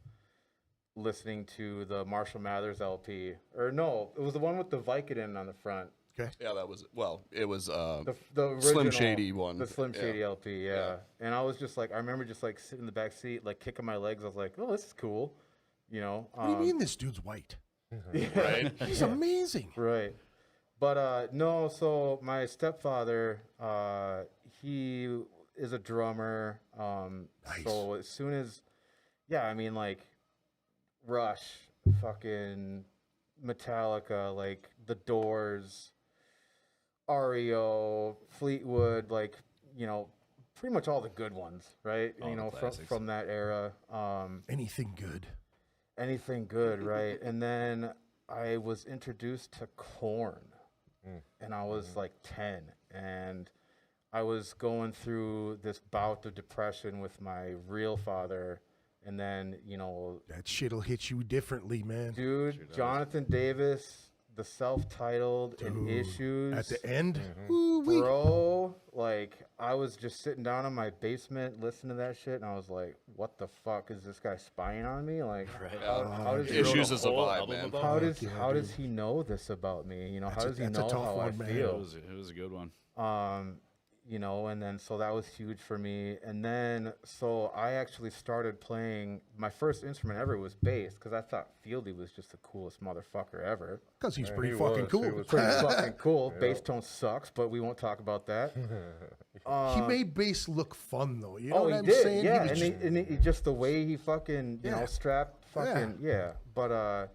listening to the Marshall Mathers LP, or no, it was the one with the Vicodin on the front. Okay. Yeah, it was The Slim original, Shady one. The Slim Yeah. Shady LP, yeah. And I was just like, I remember just like sitting in the back seat, like kicking my legs. I was like, oh, this is cool, What do you mean this dude's white? right? He's amazing. Right. But no, so my stepfather, he is a drummer. So as soon as, I mean, like Rush, fucking Metallica, like The Doors, REO, Fleetwood, like, pretty much all the good ones, right? All the classics. From that era. Anything good? Anything good, right? And then I was introduced to Korn, and I was like 10, and I was going through this bout of depression with my real father, and then That shit'll hit you differently, man. dude, Jonathan Davis the self-titled and issues At the end, bro, like I was just sitting down in my basement listening to that shit, and I was like, "What the fuck is this guy spying on me? Like, how does he Issues is a vibe, man. how does he know this about me? You know, how does he that's a know tough how I one, man. feel? It was a good one. You know, and then so that was huge for me. And then so I actually started playing. My first instrument ever was bass because I thought Fieldy was just the coolest motherfucker ever. because he's pretty he fucking was. cool. He was Pretty fucking cool. Bass tone sucks, but we won't talk about that. He made bass look fun though. You know Oh, what he I'm did, saying? yeah. He was And he just the way he fucking, you Yeah. know, strapped fucking, yeah. But,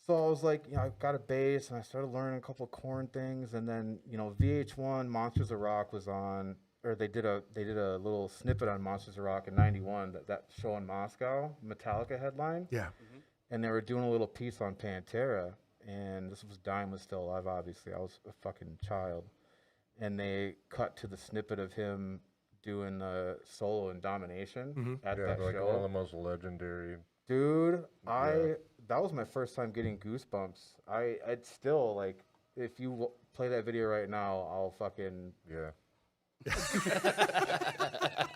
so I was like, you know, I got a bass and I started learning a couple of Korn things. And then, you know, VH1 Monsters of Rock was on, or they did a little snippet on Monsters of Rock in '91, that show in Moscow, Metallica headline. yeah. And they were doing a little piece on Pantera. And this was Dime was still alive, obviously. I was a fucking child. And they cut to the snippet of him doing the solo in Domination at Yeah, that like show. one of the most legendary. Dude, that was my first time getting goosebumps. I'd still like, if you play that video right now, I'll fucking Yeah.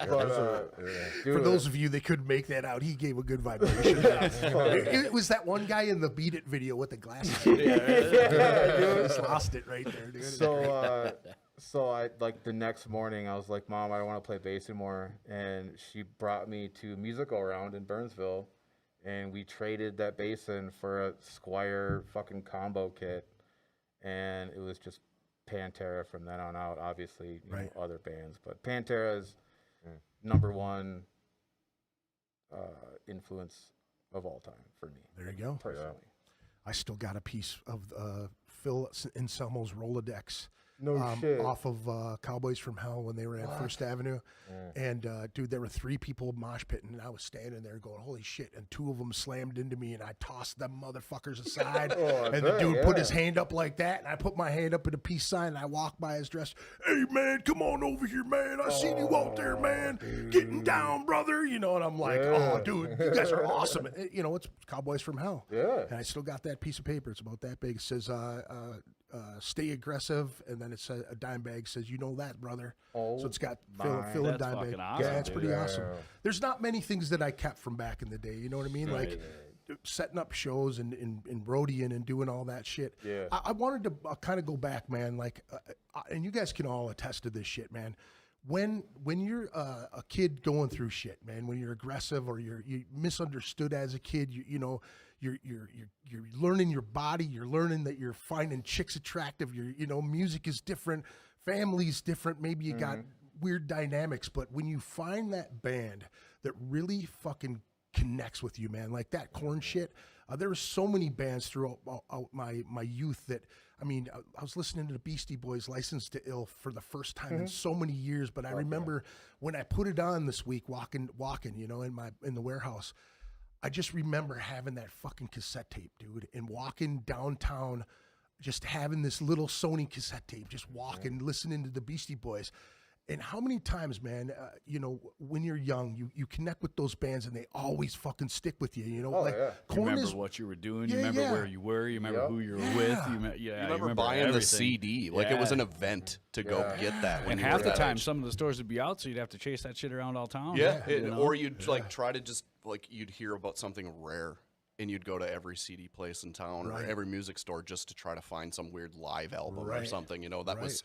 dude, For those of you that couldn't make that out, he gave a good vibration. it was that one guy in the Beat It video with the glasses. Just lost it right there, dude. so I like the next morning I was like, Mom, I don't want to play bass anymore, and she brought me to Music Go Round in Burnsville, and we traded that bass in for a Squire fucking combo kit, and it was just Pantera from then on out. Obviously, you know, other bands, but Pantera is number one influence of all time for me. There you go. Personally. I still got a piece of Phil Anselmo's Rolodex. No shit. Off of Cowboys from Hell when they were at First Avenue. And, dude, there were 3 people mosh pitting, and I was standing there going, holy shit. And 2 of them slammed into me, and I tossed them motherfuckers aside. And the dude put his hand up like that, and I put my hand up in a peace sign, and I walked by his dress. Hey, man, come on over here, man. I seen you out there, man. Getting down, brother. You know, and I'm like, oh, dude, you guys are awesome. And, you know, it's Cowboys from Hell. Yeah. And I still got that piece of paper. It's about that big. It says, stay aggressive, and then it's a dime bag says, you know that, brother. So it's got Phil and That's dime bag. fucking awesome, Yeah, it's dude. pretty awesome. There's not many things that I kept from back in the day. You know what I mean? Like setting up shows and roadieing and doing all that shit. Yeah. I wanted to kind of go back, man. Like, and you guys can all attest to this shit, man. When you're a kid going through shit, man, when you're aggressive or you misunderstood as a kid, you know, you're learning your body, you're learning that you're finding chicks attractive, you know, music is different, family's different, maybe you got weird dynamics, but when you find that band that really fucking connects with you, man, like that Korn shit, there were so many bands throughout my youth that, I mean, I was listening to the Beastie Boys' License to Ill for the first time in so many years, but I remember when I put it on this week, walking, you know, in the warehouse, I just remember having that fucking cassette tape, dude, and walking downtown, just having this little Sony cassette tape, just walking, listening to the Beastie Boys. And how many times, man, you know, when you're young, you connect with those bands and they always fucking stick with you, you know? Oh, like, yeah. You Korn remember is, what you were doing. Yeah, You remember yeah. where you were. You remember who you were with. You remember buying everything. the CD like it was an event to go get that. When And you were half the that time, age. some of the stores would be out, so you'd have to chase that shit around all town. Yeah, you know? or you'd like try to just like you'd hear about something rare, and you'd go to every CD place in town or every music store just to try to find some weird live album or something. You know, that was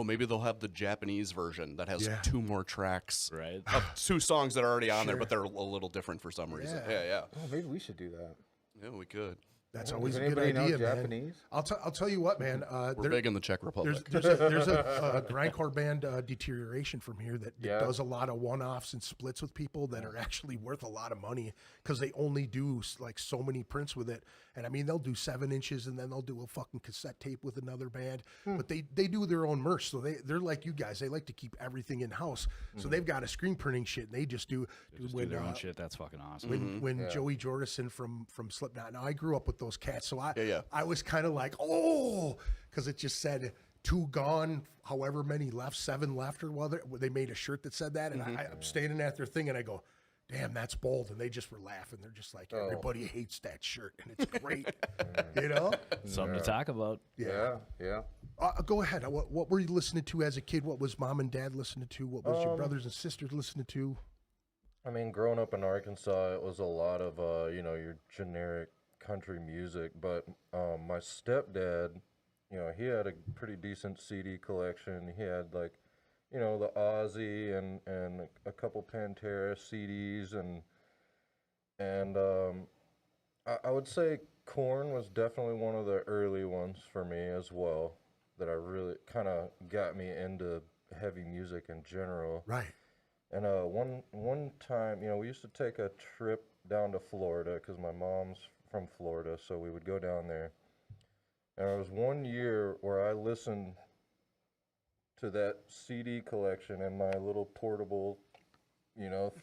maybe they'll have the Japanese version that has 2 more tracks, Right. of 2 songs that are already on there, but they're a little different for some reason. Yeah, Oh, maybe we should do that. yeah, we could. that's always Does a good anybody know idea, man. Japanese? I'll tell you what, man. We're big in the Czech Republic. There's a grindcore band, Deterioration, from here that does a lot of one-offs and splits with people that are actually worth a lot of money because they only do like so many prints with it. And I mean, they'll do 7 inches and then they'll do a fucking cassette tape with another band. But they do their own merch, so they're like you guys. They like to keep everything in house. So they've got a screen printing shit. And they just do Do their own shit. That's fucking awesome. when Joey Jordison from Slipknot. Now I grew up with those cats, so Yeah. I was kind of like, because it just said 2 gone, however many left, 7 left, or whether they made a shirt that said that, and I'm standing at their thing, and I go, damn, that's bold. And they just were laughing. They're just like, Oh. everybody hates that shirt. And it's great, you know? Something to talk about. Yeah. Go ahead. What were you listening to as a kid? What was mom and dad listening to? What was your brothers and sisters listening to? I mean, growing up in Arkansas, it was a lot of, your generic country music. But my stepdad, he had a pretty decent CD collection. He had, like, the Ozzy and a couple Pantera CDs. And I would say Korn was definitely one of the early ones for me as well, that I really kind of got me into heavy music in general. Right. And one time, we used to take a trip down to Florida because my mom's from Florida, so we would go down there. And there was one year where I listened to that CD collection in my little portable,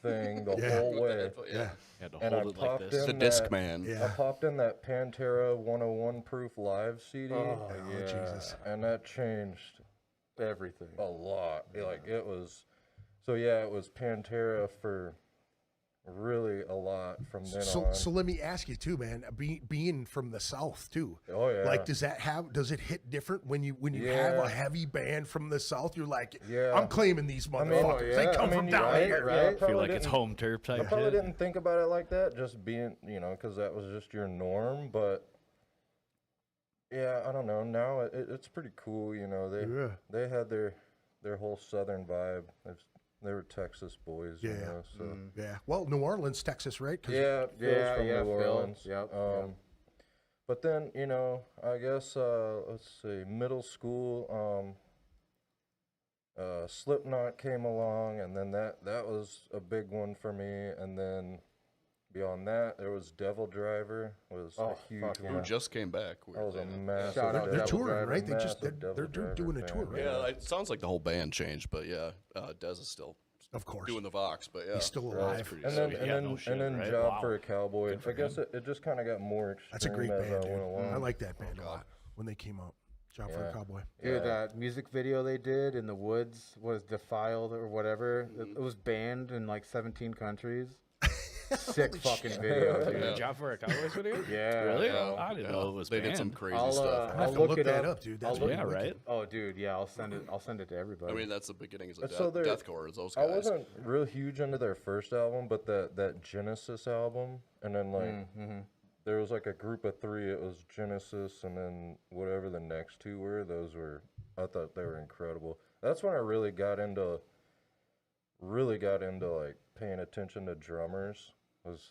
thing the whole way. Yeah. Had to And I hold it like popped this. in The that, disc man. Yeah. I popped in that Pantera 101 Proof Live CD. Oh, yeah. Jesus. And that changed Everything. a lot. Like, it was... So, yeah, it was Pantera for really a lot from then on. So let me ask you too, man. Being from the South too. Oh, yeah. Like, does it hit different when you Yeah. have a heavy band from the South? You're like, Yeah. I'm claiming these I mean, motherfuckers. They come from you're down right, here. right? right? I feel Probably like it's didn't- home turf I type probably shit. didn't think about it like that, just being, because that was just your norm. But yeah, I don't know. Now it's pretty cool. They had their whole Southern vibe. They were Texas boys. Yeah. So Yeah. Well, New Orleans, Texas, right? 'Cause yeah, Phil's from New Phil. Orleans. Yep. But then I guess let's see, middle school. Slipknot came along, and then that was a big one for me. And then beyond that, there was Devil Driver was a huge fuck one. Who just came back. That was a massive. Shout out they're Devil touring, Driver, right? They just massive they're Devil Driver doing a tour, fan, right? Yeah, it sounds like the whole band changed, but yeah, Dez is still Of course. doing the Vox. But yeah, He's still Right. alive. pretty And then, sweet. and Yeah, then, no shit, and then right? Job Wow. for a Cowboy. Good for I guess him. it just kind of got more extreme. That's a great as band, I dude. went along. I like that band a lot when they came out. Job for a Yeah. Cowboy. Dude, Yeah. that music video they did in the woods was Defiled or whatever. It was banned in like 17 countries. Sick fucking video, dude. Yeah. Job for a Cowboys video? Yeah. Really? Yeah, I didn't yeah. know it was They did some banned. crazy I'll, stuff. I have to look look it that up. up, dude. I'll That's look- Yeah, right? Oh, dude, yeah, I'll send it to everybody. I mean, that's the beginnings of So they're- deathcore. Is those I guys? wasn't real huge into their first album, but that Genesis album, and then like Mm-hmm. there was like a group of three. It was Genesis, and then whatever the next two were. I thought they were incredible. That's when I really got into like paying attention to drummers. Was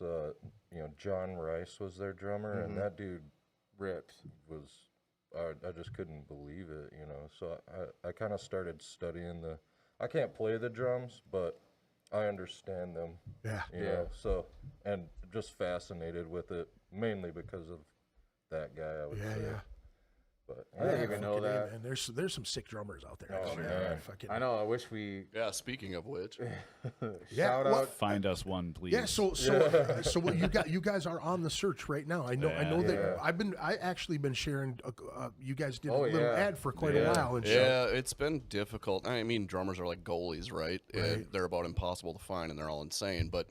John Rice was their drummer, and that dude rips. was I just couldn't believe it, So I kind of started studying I can't play the drums, but I understand them, Yeah. you know. So and just fascinated with it mainly because of that guy. I would Yeah, say. yeah. But I didn't even know Fucking A, that. man. There's some sick drummers out there. Oh, Sure. man. Fucking, I know. I wish we Yeah. Speaking of which, shout well, out. Find us one, please. Yeah, so what you guys are on the search right now. I know that I actually been sharing. You guys did a little ad for quite a while and shit. yeah, it's been difficult. I mean, drummers are like goalies, right? They're about impossible to find, and they're all insane. But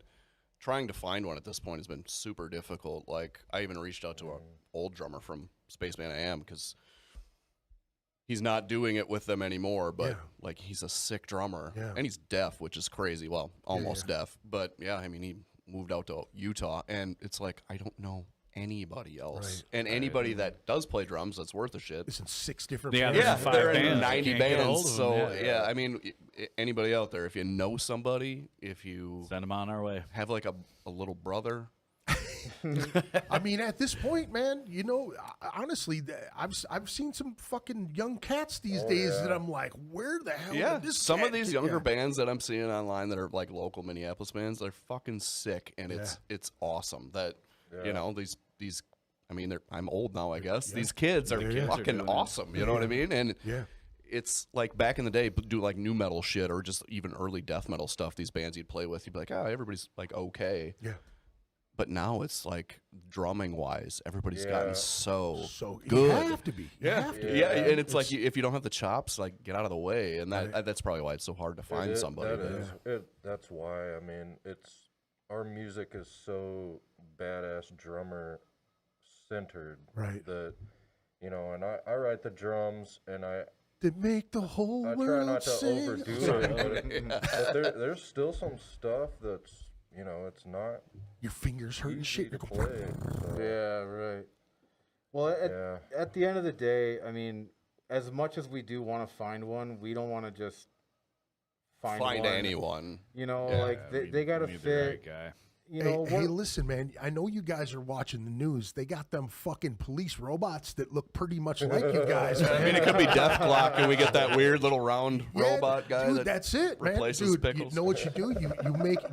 trying to find one at this point has been super difficult. Like, I even reached out to an old drummer from Spaceman I Am because he's not doing it with them anymore, but like he's a sick drummer and he's deaf, which is crazy. Well, almost deaf, but yeah, I mean, he moved out to Utah, and it's like, I don't know anybody else. And anybody that does play drums that's worth a shit. It's in 6 different Yeah, bands. Yeah, Five they're in bands. 90 Can't get a hold bands. of So, them, yeah, I mean, anybody out there, if you know somebody, if you Send them on our way. have like a little brother, I mean, at this point, man, honestly, I've seen some fucking young cats these days that I'm like, where the hell? yeah, did this some of cat these get- younger yeah. bands that I'm seeing online that are like local Minneapolis bands, they're fucking sick, and it's awesome that these. I mean, I'm old now, I guess. These kids are kids are fucking doing it. awesome. You know what I mean? And Yeah. it's like back in the day, do like new metal shit or just even early death metal stuff. These bands you'd play with, you'd be like, oh, everybody's like okay. Yeah. But now it's like drumming wise, everybody's gotten so You good. have to be. You have to be. Yeah, and it's like if you don't have the chops, like get out of the way, and that's probably why it's so hard to find It- somebody. That's why. I mean, our music is so badass drummer centered, Right. that, you know, and I write the drums, and I That make the whole try world not to sing. overdo Sorry. it, but there's still some stuff that's, you know, it's not Your fingers hurt and easy shit. to play. So, Yeah, right. Well, yeah. at the end of the day, I mean, as much as we do want to find one, we don't want to just find one. anyone. You know, Yeah, like they got to Need the fit. right guy. You Hey, know, hey, what- listen, man. I know you guys are watching the news. They got them fucking police robots that look pretty much like you guys. I mean, it could be Death Clock, and we get that weird little round Yeah, robot guy dude, that that's it, man. replaces Dude, Pickles. you know what you do?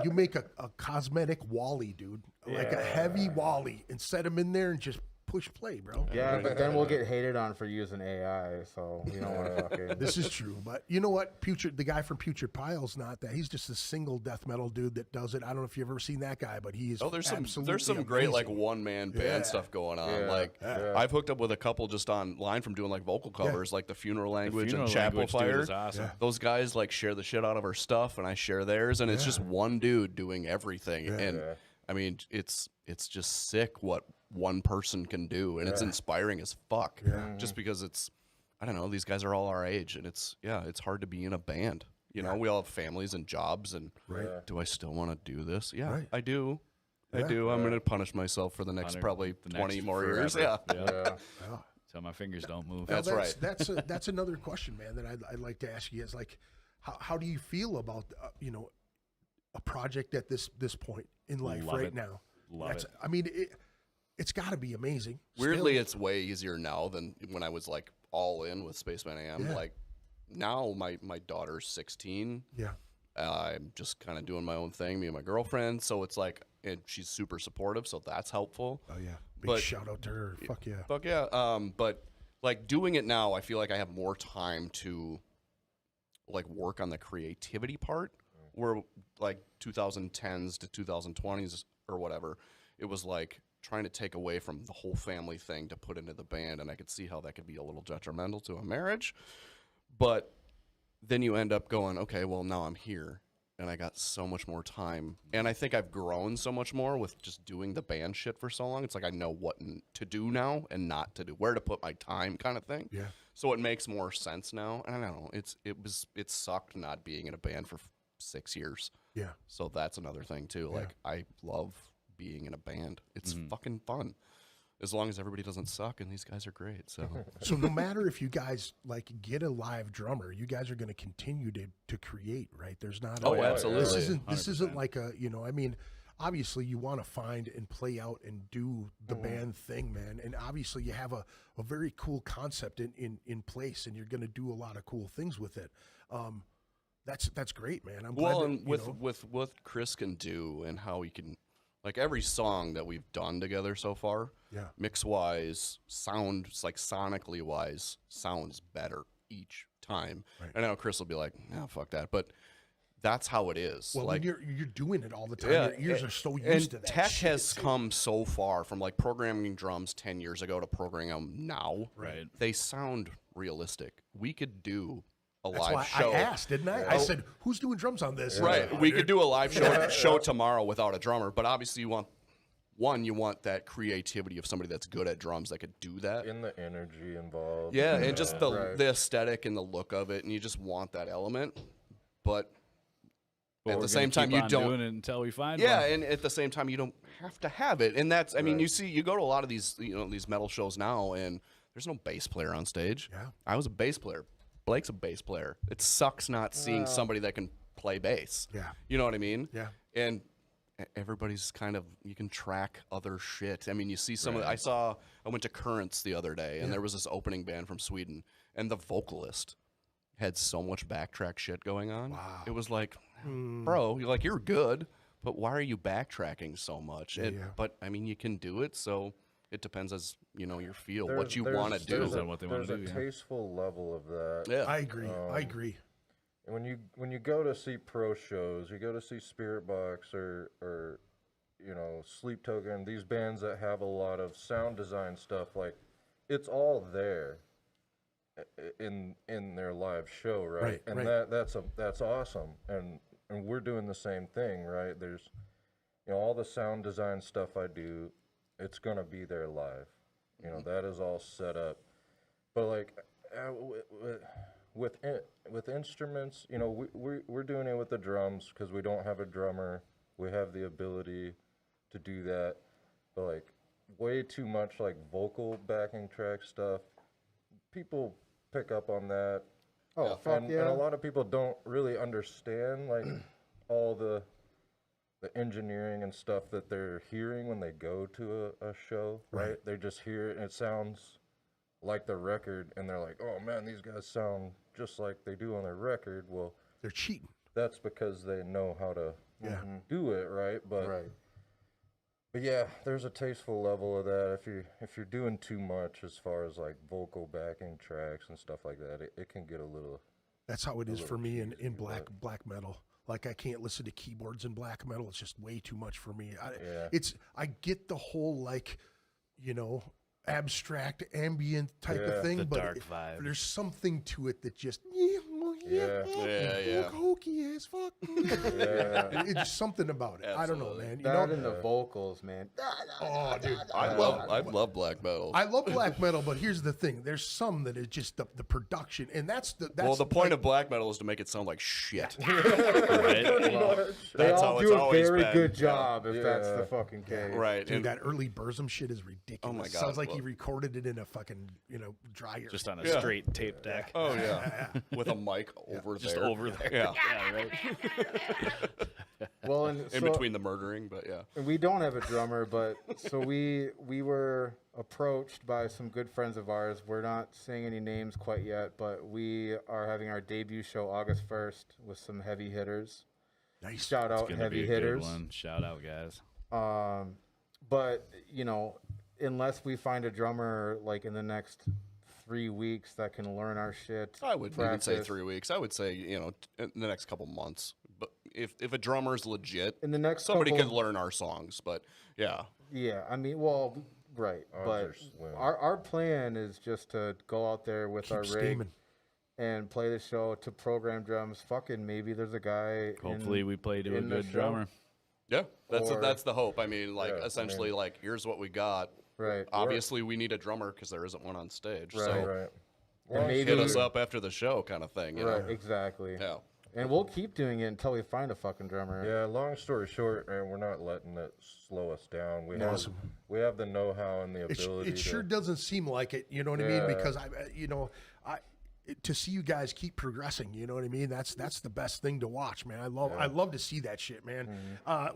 You make a cosmetic Wally, dude, like a heavy Wally, and set him in there and just push play, bro. yeah, but then we'll get hated on for using AI, so you don't want to fucking. This is true, but you know what? The guy from Putrid Pile's not that. He's just a single death metal dude that does it. I don't know if you've ever seen that guy, but he is. Oh, there's some absolutely great like amazing. one man band Yeah. stuff going on. Yeah. Like Yeah. I've hooked up with a couple just online from doing like vocal covers, like the Funeral Language Funeral and Chapel Language dude Fire. is awesome. Yeah. Those guys like share the shit out of our stuff, and I share theirs, and it's just one dude doing everything. And Yeah. I mean, it's just sick what one person can do, and it's inspiring as fuck. Just because it's, I don't know, these guys are all our age, and it's hard to be in a band. You know, we all have families and jobs, and do I still want to do this? Yeah, Right. I do. I Yeah. do. I'm going to punish myself for the next 100 probably the 20 next more years. forever. Yeah. Yeah. So my fingers don't move. Now, That's right. That's another question, man, that I'd like to ask you is like, how do you feel about a project at this point in life Love right it. now? Love it. I mean, it's got to be amazing. Weirdly, Still. it's way easier now than when I was like all in with Spaceman AM. Yeah. Like now, my daughter's 16. Yeah. I'm just kind of doing my own thing, me and my girlfriend. So it's like, and she's super supportive, so that's helpful. Oh yeah. Big But- shout out to her. Fuck yeah. Fuck yeah. But like doing it now, I feel like I have more time to like work on the creativity part. Where like 2010s to 2020s or whatever, it was like trying to take away from the whole family thing to put into the band, and I could see how that could be a little detrimental to a marriage. But then you end up going, okay, well now I'm here, and I got so much more time, and I think I've grown so much more with just doing the band shit for so long. It's like I know what to do now and not to do, where to put my time, kind of thing. Yeah. So it makes more sense now. And I don't know, it sucked not being in a band for 6 years. Yeah. So that's another thing too. Yeah. Like I love being in a band. It's fucking fun. As long as everybody doesn't suck, and these guys are great. So So no matter if you guys like get a live drummer, you guys are going to continue to create, right? There's not. Oh, a, absolutely. This isn't like a I mean, obviously you want to find and play out and do the band thing, man. And obviously you have a very cool concept in place, and you're going to do a lot of cool things with it. That's great, man. I'm glad well, that, and you with know, with what Chris can do and how he can, like every song that we've done together so far, Yeah. mix wise, sounds like sonically wise, sounds better each time. Right. And I know Chris will be like, "No, fuck that," but that's how it is. well, like when you're doing it all the time. Yeah, Your ears are so used and to that. tech shit, has too. come so far from like programming drums 10 years ago to programming them now. Right. They sound realistic. We could do a That's live why show. I asked, didn't I? I said, "Who's doing drums on this?" Right. Oh, We dude. could do a live show tomorrow without a drummer, but obviously you want that creativity of somebody that's good at drums that could do that. In the energy involved. Yeah, and just the Right. the aesthetic and the look of it, and you just want that element. But But at we're the gonna same time, keep you on don't. doing it until we find Yeah, one. and at the same time, you don't have to have it, and that's. I mean, you go to a lot of these, these metal shows now, and there's no bass player on stage. Yeah. I was a bass player. Blake's a bass player. It sucks not seeing somebody that can play bass. Yeah. You know what I mean? Yeah. And everybody's kind of, you can track other shit. I mean, you see some of I went to Currents the other day, and there was this opening band from Sweden, and the vocalist had so much backtrack shit going on. Wow. It was like, bro, you're good, but why are you backtracking so much? But I mean, you can do it, so it depends as your feel, what you want to do. Depends on what they wanna There's do, a yeah. tasteful level of that. Yeah. I agree. I agree. And when you go to see pro shows, you go to see Spirit Box or Sleep Token, these bands that have a lot of sound design stuff, like it's all there in their live show, right? Right, And right. that's awesome. And we're doing the same thing, right? There's you know, all the sound design stuff I do, it's gonna be there live. You know, that is all set up. But like with instruments, you know, we're doing it with the drums because we don't have a drummer. We have the ability to do that, but like way too much like vocal backing track stuff. People pick up on that. Oh, fuck And yeah. a lot of people don't really understand like all the engineering and stuff that they're hearing when they go to a show, right? They just hear it and it sounds like the record, and they're like, oh man, these guys sound just like they do on their record. Well, They're cheating. that's because they know how to Yeah. do it, right? But yeah, there's a tasteful level of that. If you're doing too much as far as like vocal backing tracks and stuff like that, it can get a little. That's how it is for me in cheesy, black metal. Like I can't listen to keyboards in black metal. It's just way too much for me. Yeah. I get the whole like, you know, abstract ambient type of thing, The but dark vibe. there's something to it that just Yeah. hokey as fuck. It's something about it. I don't know, Absolutely. man. You That know, and the vocals, man. oh, dude, I love black metal. I love black metal, but here's the thing: there's some that is just the production, and that's the point of black metal is to make it sound like shit. Right? They That's all how do it's a always very been. good job if that's the Yeah. fucking case. Right. dude, And that early Burzum shit is ridiculous. Oh my God, Sounds like he well- recorded it in a fucking dryer. Just on a Yeah. straight tape deck. oh yeah, with a mic over Just there. over there. Yeah. Yeah, right. Well, and In so, between the murdering, but yeah. and we don't have a drummer, but so we were approached by some good friends of ours. We're not saying any names quite yet, but we are having our debut show August 1st with some heavy hitters. Nice. Shout out Gonna heavy be a hitters. good one. Shout out, guys. But you know, unless we find a drummer like in the next 3 weeks that can learn our shit, I would even say practice. 3 weeks. I would say, you know, in the next couple months. But if a drummer's legit, In the next somebody couple- could learn our songs. But yeah, Yeah, I mean, well, right, Odds but are slim. our plan is just to go out there with our Keep rig steaming. and play the show to program drums. Fucking maybe there's a guy. Hopefully, we play to a in the good show. drummer. yeah, Or- that's the hope. I mean, like Yeah, I essentially, like here's what we got. Right. Obviously, we need a drummer because there isn't one on stage. Right. So Right. And maybe hit us up after the show, kind of thing. You Right, know? exactly. Yeah. And we'll keep doing it until we find a fucking drummer. Yeah, long story short, we're not letting it slow us down. Awesome. We have the know-how and the ability. It sure to, doesn't seem like it. You know what I mean? Yeah. Because to see you guys keep progressing, you know what I mean? That's the best thing to watch, man. I love to see that shit, man.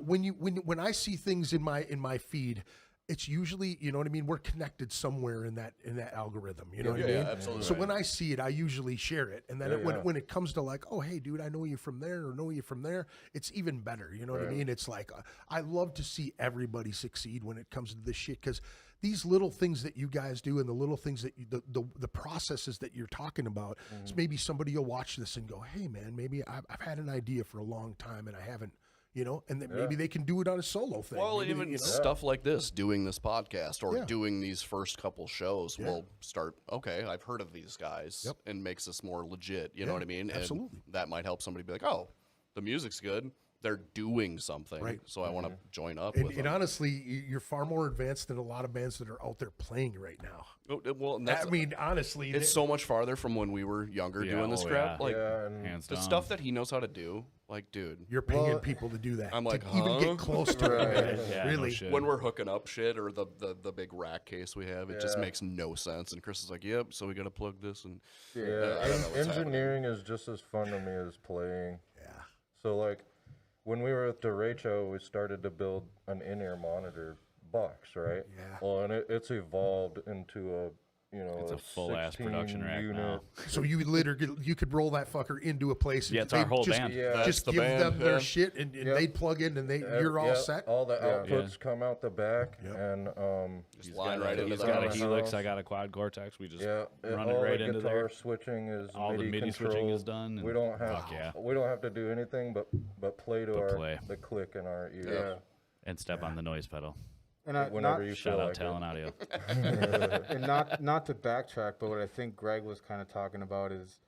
When I see things in my feed, it's usually, you know what I mean, we're connected somewhere in that algorithm, you know what I mean? Yeah, absolutely. So when I see it, I usually share it, and then when it comes to like, oh hey dude, I know you from there or know you from there, it's even better, you know what I mean? It's like I love to see everybody succeed when it comes to this shit, because these little things that you guys do and the little things that the processes that you're talking about, so maybe somebody will watch this and go, hey man, maybe I've had an idea for a long time and I haven't, you know, and then maybe they can do it on a solo thing. Well, Maybe even you know? stuff like this, doing this podcast or Yeah. doing these first couple shows will start, okay, I've heard of these guys, and makes us more legit, you know what I mean? absolutely. And that might help somebody be like, oh, the music's good. They're doing something. Right. So I want to join up And, with and them. honestly, you're far more advanced than a lot of bands that are out there playing right now. Well, and that's, I mean, honestly, it's so much farther from when we were younger Yeah, doing this oh, crap. yeah. Like, yeah, and Hands the down. stuff that he knows how to do, like, dude. you're paying people to do that. I'm like, to even huh? get close to it. Man. Yeah, no really. shit. When we're hooking up shit or the big rack case we have, it just makes no sense. And Chris is like, "Yep, so we got to plug this." And yeah, I don't know what's engineering is just as fun to me as playing. Yeah. So like, when we were with Derecho, we started to build an in-ear monitor box, right? Yeah. Well, and it's evolved into a, you know, It's a full-ass 16 production rack unit. now. So you could roll that fucker into a place. And Yeah, it's our they whole just, band. Yeah. Just That's the give band, them their yeah. shit, and they'd plug in, and you're all Yeah, set. All the Yeah. outputs come out the back, Yep. and just line right into He's the got a house. Helix. I got a quad Cortex. We just yeah, run all it right the into guitar there. switching is All the MIDI switching controlled. is done, We and don't have fuck yeah. we don't have to do anything but play to But our play. the click in our ear. Yeah. And step on the noise pedal. And I, Whenever not, you Shout feel out like Talent Audio. and not to backtrack, but what I think Greg was kind of talking about is,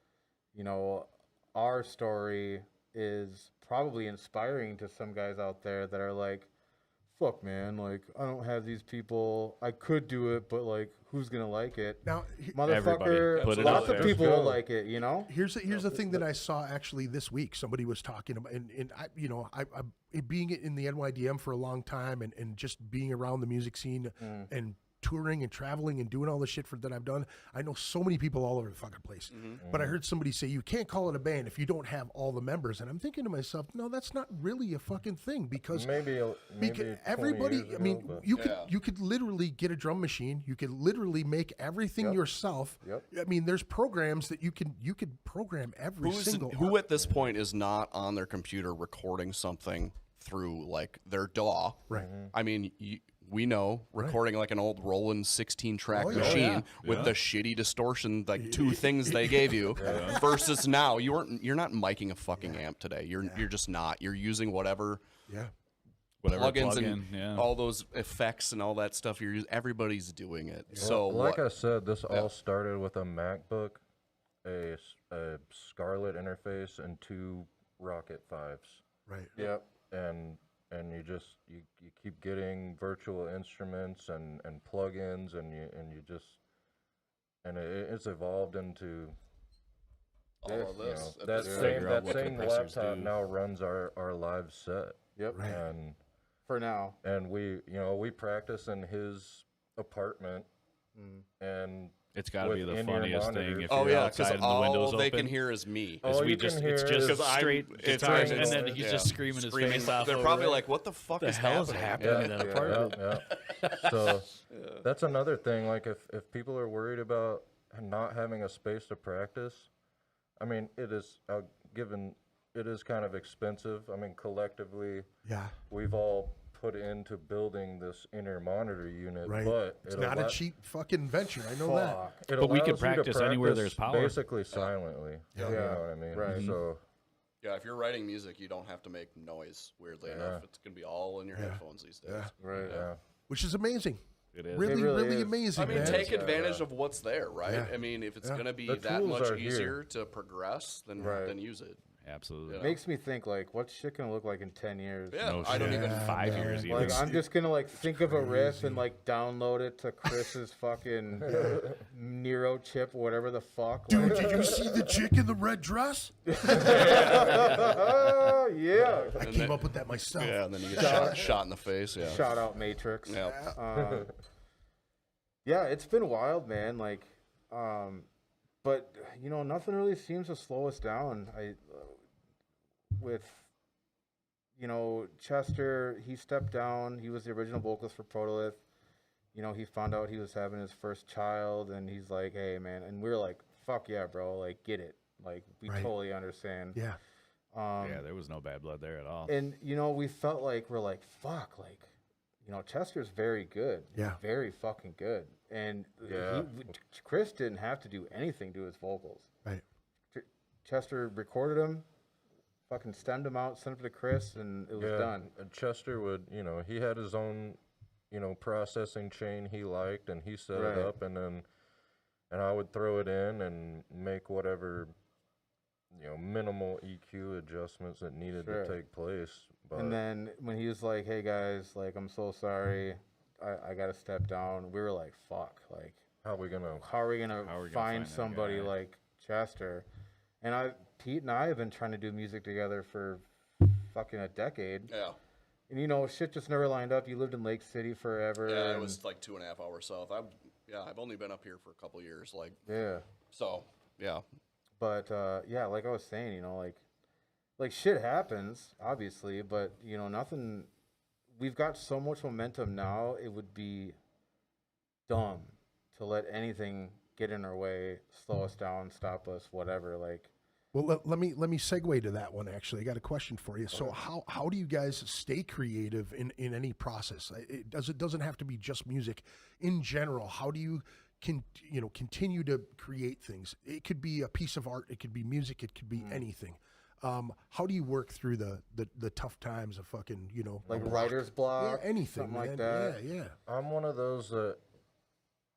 you know, our story is probably inspiring to some guys out there that are like, fuck, man, like, I don't have these people. I could do it, but, like, who's going to like it? Now, Motherfucker, put it lots out of there. people will like it, you know? here's the thing that I saw actually this week. Somebody was talking about, and I, I being in the NYDM for a long time, and just being around the music scene and touring and traveling and doing all the shit that I've done. I know so many people all over the fucking place. But I heard somebody say you can't call it a band if you don't have all the members. And I'm thinking to myself, no, that's not really a fucking thing because maybe 20 everybody. years I mean, ago, but- you could literally get a drum machine. You could literally make everything yourself. Yep. I mean, there's programs that you could program every single. Who at this point is not on their computer recording something through like their DAW? Right. I mean, we know recording like an old Roland 16-track Oh, yeah. machine with the shitty distortion, like two things they gave you, versus now you're not miking a fucking amp today. You're just not. You're using whatever Whatever plugins plug-in, and all those effects and all that stuff. Everybody's doing it. So like I said, this all started with a MacBook, a Scarlett interface, and 2 Rocket 5s. Right. Yep. And you just you keep getting virtual instruments and plugins and you just it's evolved into all of this. that That's same laptop now runs our live set. Yep. Right. And For now. and we practice in his apartment and It's got to be the with in-ear funniest thing monitors. if Oh you're yeah, because outside and the windows all they open. can hear is me. All we you just can it's hear just is- straight it's guitars, right. and then he's just screaming his face off. They're over probably it. like, "What the fuck the is hell's happening?" happening in that apartment? So that's another thing. Like if people are worried about not having a space to practice, I mean, it is it is kind of expensive. I mean, collectively, we've all put into building this inner monitor unit, Right. but It's not a cheap fucking venture. I know that. It But we can allows you to practice anywhere there's practice power. basically silently. You know what I mean? Right. So Yeah, if you're writing music, you don't have to make noise. Weirdly enough, it's gonna be all in your headphones these days. Right. Which is amazing. It is. Really, It really really is. amazing. I mean, man. take advantage of what's there, right? Yeah. I mean, if it's gonna be The that tools much are here. easier to progress, then Right. use it. Absolutely. Makes me think, like, what's shit gonna look like in 10 years? Yeah, No I don't shit. even. 5 years even. Like, I'm just gonna, like, think of a riff and, like, download it to Chris's fucking Nero chip, whatever the fuck. Dude, like- did you see the chick in the red dress? Yeah. I came up with that myself. Yeah, and then you get shot in the face. Yeah. Shout out Matrix. Yeah. Yeah, it's been wild, man. Like, but you know, nothing really seems to slow us down. With, you know, Chester, he stepped down. He was the original vocalist for Protolith. You know, he found out he was having his first child, and he's like, "Hey, man," and we're like, "Fuck yeah, bro! Like, get it. Like, we Right. totally understand." Yeah. Yeah, there was no bad blood there at all. And you know, we felt like we're like, fuck, like, you know, Chester's very good. Yeah. Very fucking good. And Yeah. Chris didn't have to do anything to his vocals. Right. Chester recorded them, fucking stemmed them out, sent them to Chris, and it was done. And Chester would, he had his own, processing chain he liked, and he set Right. it up, and I would throw it in and make whatever, minimal EQ adjustments that needed Sure. to take place. But And then when he was like, "Hey guys, like, I'm so sorry, I got to step down," we were like, fuck, like, how are we gonna? how are we gonna How are we gonna find find that somebody guy? like Chester? And Pete and I have been trying to do music together for fucking a decade. Yeah. And you know, shit just never lined up. You lived in Lake City forever. Yeah, it and- was like 2.5 hours south. I've only been up here for a couple years. Like, yeah. so yeah. But yeah, like I was saying, you know, like shit happens, obviously, but you know, nothing. We've got so much momentum now. It would be dumb to let anything get in our way, slow us down, stop us, whatever. Like, Well, let me segue to that one. Actually, I got a question for you. So, how do you guys stay creative in any process? It doesn't have to be just music. In general, how do you continue to create things? It could be a piece of art. It could be music. It could be anything. How do you work through the tough times of fucking like rock? writer's block, anything, something like man. that. Yeah. I'm one of those that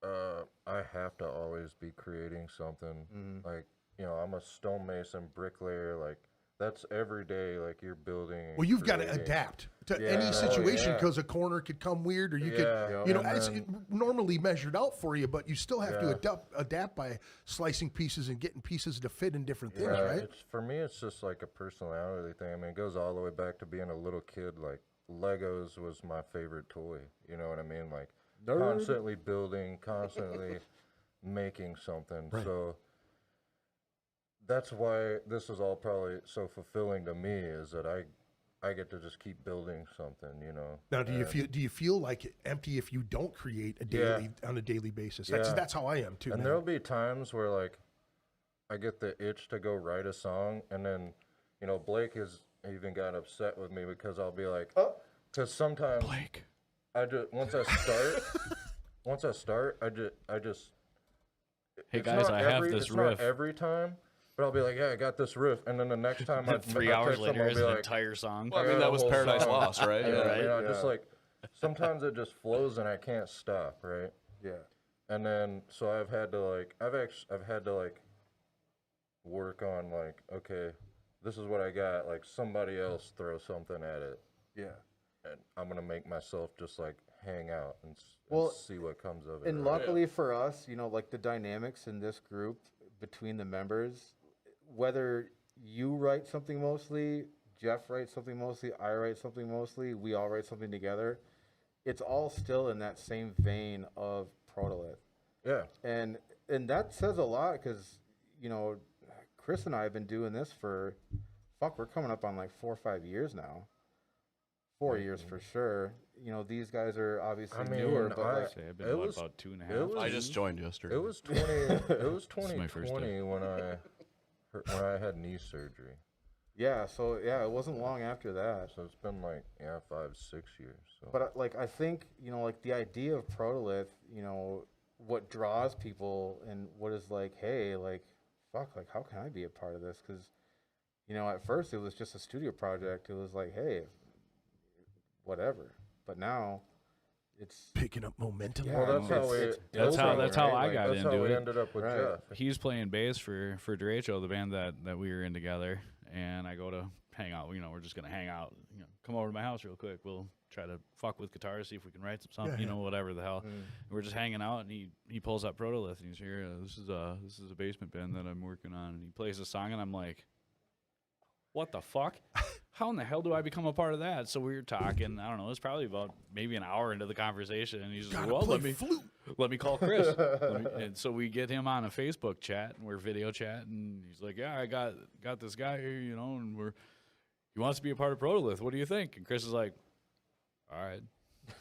I have to always be creating something. Like, I'm a stonemason, bricklayer. Like, that's every day. Like you're building. and Well, you've got to creating. adapt to Yeah. any Oh, situation yeah. because a corner could come weird, or you Yeah, could, you know, and it's then- normally measured out for you, but you still have to Yeah. adapt by slicing pieces and getting pieces to fit in different things, Yeah, right? it's for me. It's just like a personality thing. I mean, it goes all the way back to being a little kid. Like Legos was my favorite toy. You know what I mean? Like constantly building, constantly making something. Right. So that's why this is all probably so fulfilling to me. Is that I get to just keep building something. You know. Now, do you feel like empty if you don't create a daily on a daily basis? That's how I am too. And man. there'll be times where like I get the itch to go write a song, and then Blake has even got upset with me because I'll be like, because sometimes Blake. I just once I start, I just. Hey it's guys, not I have every- this it's riff. Not every time, but I'll be like, yeah, I got this riff, and then the next time I 3 I hours text him, later I'll is be an like, entire song. Well, I mean, got that a was whole Paradise song. Lost, right? Yeah, Right? just like sometimes it just flows and I can't stop, right? Yeah. And then so I've had to like work on like, okay, this is what I got. Like somebody else throw something at it, Yeah. and I'm gonna make myself just like hang out and Well, see what comes of it. And right? luckily for us, like the dynamics in this group between the members, whether you write something mostly, Jeff writes something mostly, I write something mostly, we all write something together, it's all still in that same vein of Protolith. Yeah. And that says a lot because, Chris and I have been doing this for, we're coming up on like 4 or 5 years now. 4 years for sure. These guys are obviously I mean, newer, but like, Say, I've been It what, was- about 2.5. it was- I just joined yesterday. It was 20. It was This is my first 2020 when I had knee surgery. yeah, so it wasn't long after that. So it's been like 5, 6 years. So. But I think like the idea of Protolith, what draws people and what is like, hey, like, fuck, like how can I be a part of this? Because at first it was just a studio project. It was like, hey, whatever. But now it's Picking up momentum. Yeah. Well, that's how we. it's That's building, how right? I got That's into how we it. ended up with Right. Jeff. He was playing bass for Derecho, the band that we were in together, and I go to hang out. We're just gonna hang out. Come over to my house real quick. We'll try to fuck with guitars, see if we can write something. Yeah, yeah. Whatever the hell. And we're just hanging out, and he pulls up Protolith, and he's here. This is a basement band that I'm working on, and he plays a song, and I'm like, what the fuck? How in the hell do I become a part of that? So we were talking. I don't know. It was probably about maybe an hour into the conversation, and he's just like, Gotta "Well, play flute. let me call Chris." And so we get him on a Facebook chat, and we're video chatting. And he's like, "Yeah, I got this guy here, and he wants to be a part of Protolith. What do you think?" And Chris is like, "All right,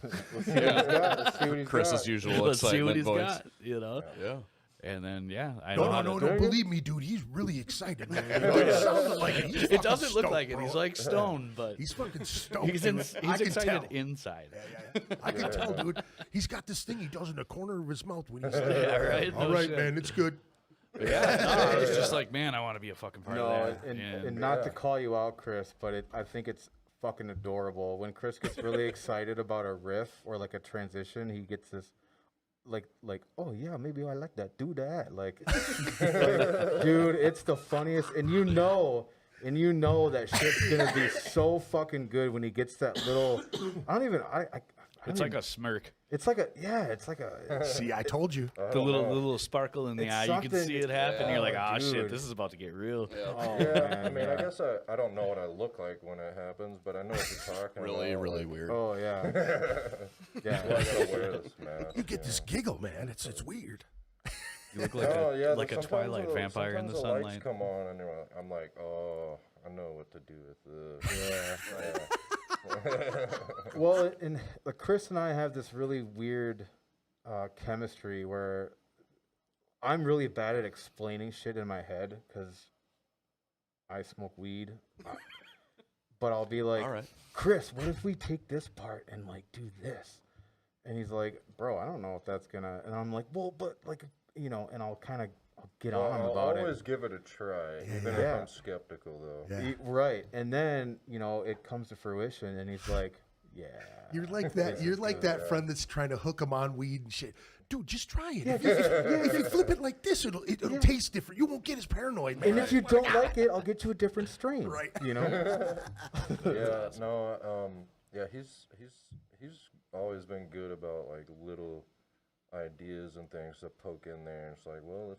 let's see what he's got. Let's see what he's Chris's got. usual let's see what excitement he's voice. got." Yeah. And then I know how No, to- believe me, dude. He's really excited, man. It sounded like it. He's It fucking doesn't look stoked, like it. bro. He's like stoned, but He's fucking stoked. he's dude. I can excited tell. inside. I can tell, dude. He's got this thing he does in the corner of his mouth when he's like, Yeah, right. all No right, shit. man, it's good. Yeah, no, it's just like, man, I want to be a fucking part No, of that. and not to call you out, Chris, but I think it's fucking adorable when Chris gets really excited about a riff or like a transition. He gets this like oh yeah, maybe I like that. Do that, like dude, it's the funniest, and you know that shit's gonna be so fucking good when he gets that little. It's like a smirk. It's like a. See, I told you. The little sparkle in the It's eye. You can something- see it happen. You're like, Yeah, oh shit, dude. this is about to get real. Oh, Yeah, man, I mean, yeah. I guess I don't know what I look like when it happens, but I know what you're talking Really, about. really like, weird. Oh yeah. Well, I gotta wear this mask. You get this giggle, man. It's weird. You look like Oh, yeah, like a sometimes Twilight the- vampire in the sometimes lights sunlight. come on, and I'm like, oh, I know what to do with this. Well, and Chris and I have this really weird chemistry where I'm really bad at explaining shit in my head because I smoke weed. But I'll be like, All right. Chris, what if we take this part and like do this? And he's like, bro, I don't know if that's gonna. And I'm like, well, but like, and I'll kind of get Well, on I'll about always it. give it a try, even Yeah. if I'm skeptical, though. Yeah. Right. And then, it comes to fruition and he's like, Yeah. You're like that. You're like that friend that's trying to hook them on weed and shit. Dude, just try it. If you flip it like this, it'll taste different. You won't get as paranoid, man. And if you don't like it, I'll get you a different strain. Right. You know? Yeah, no, yeah, he's always been good about like little ideas and things to poke in there. And it's like, well,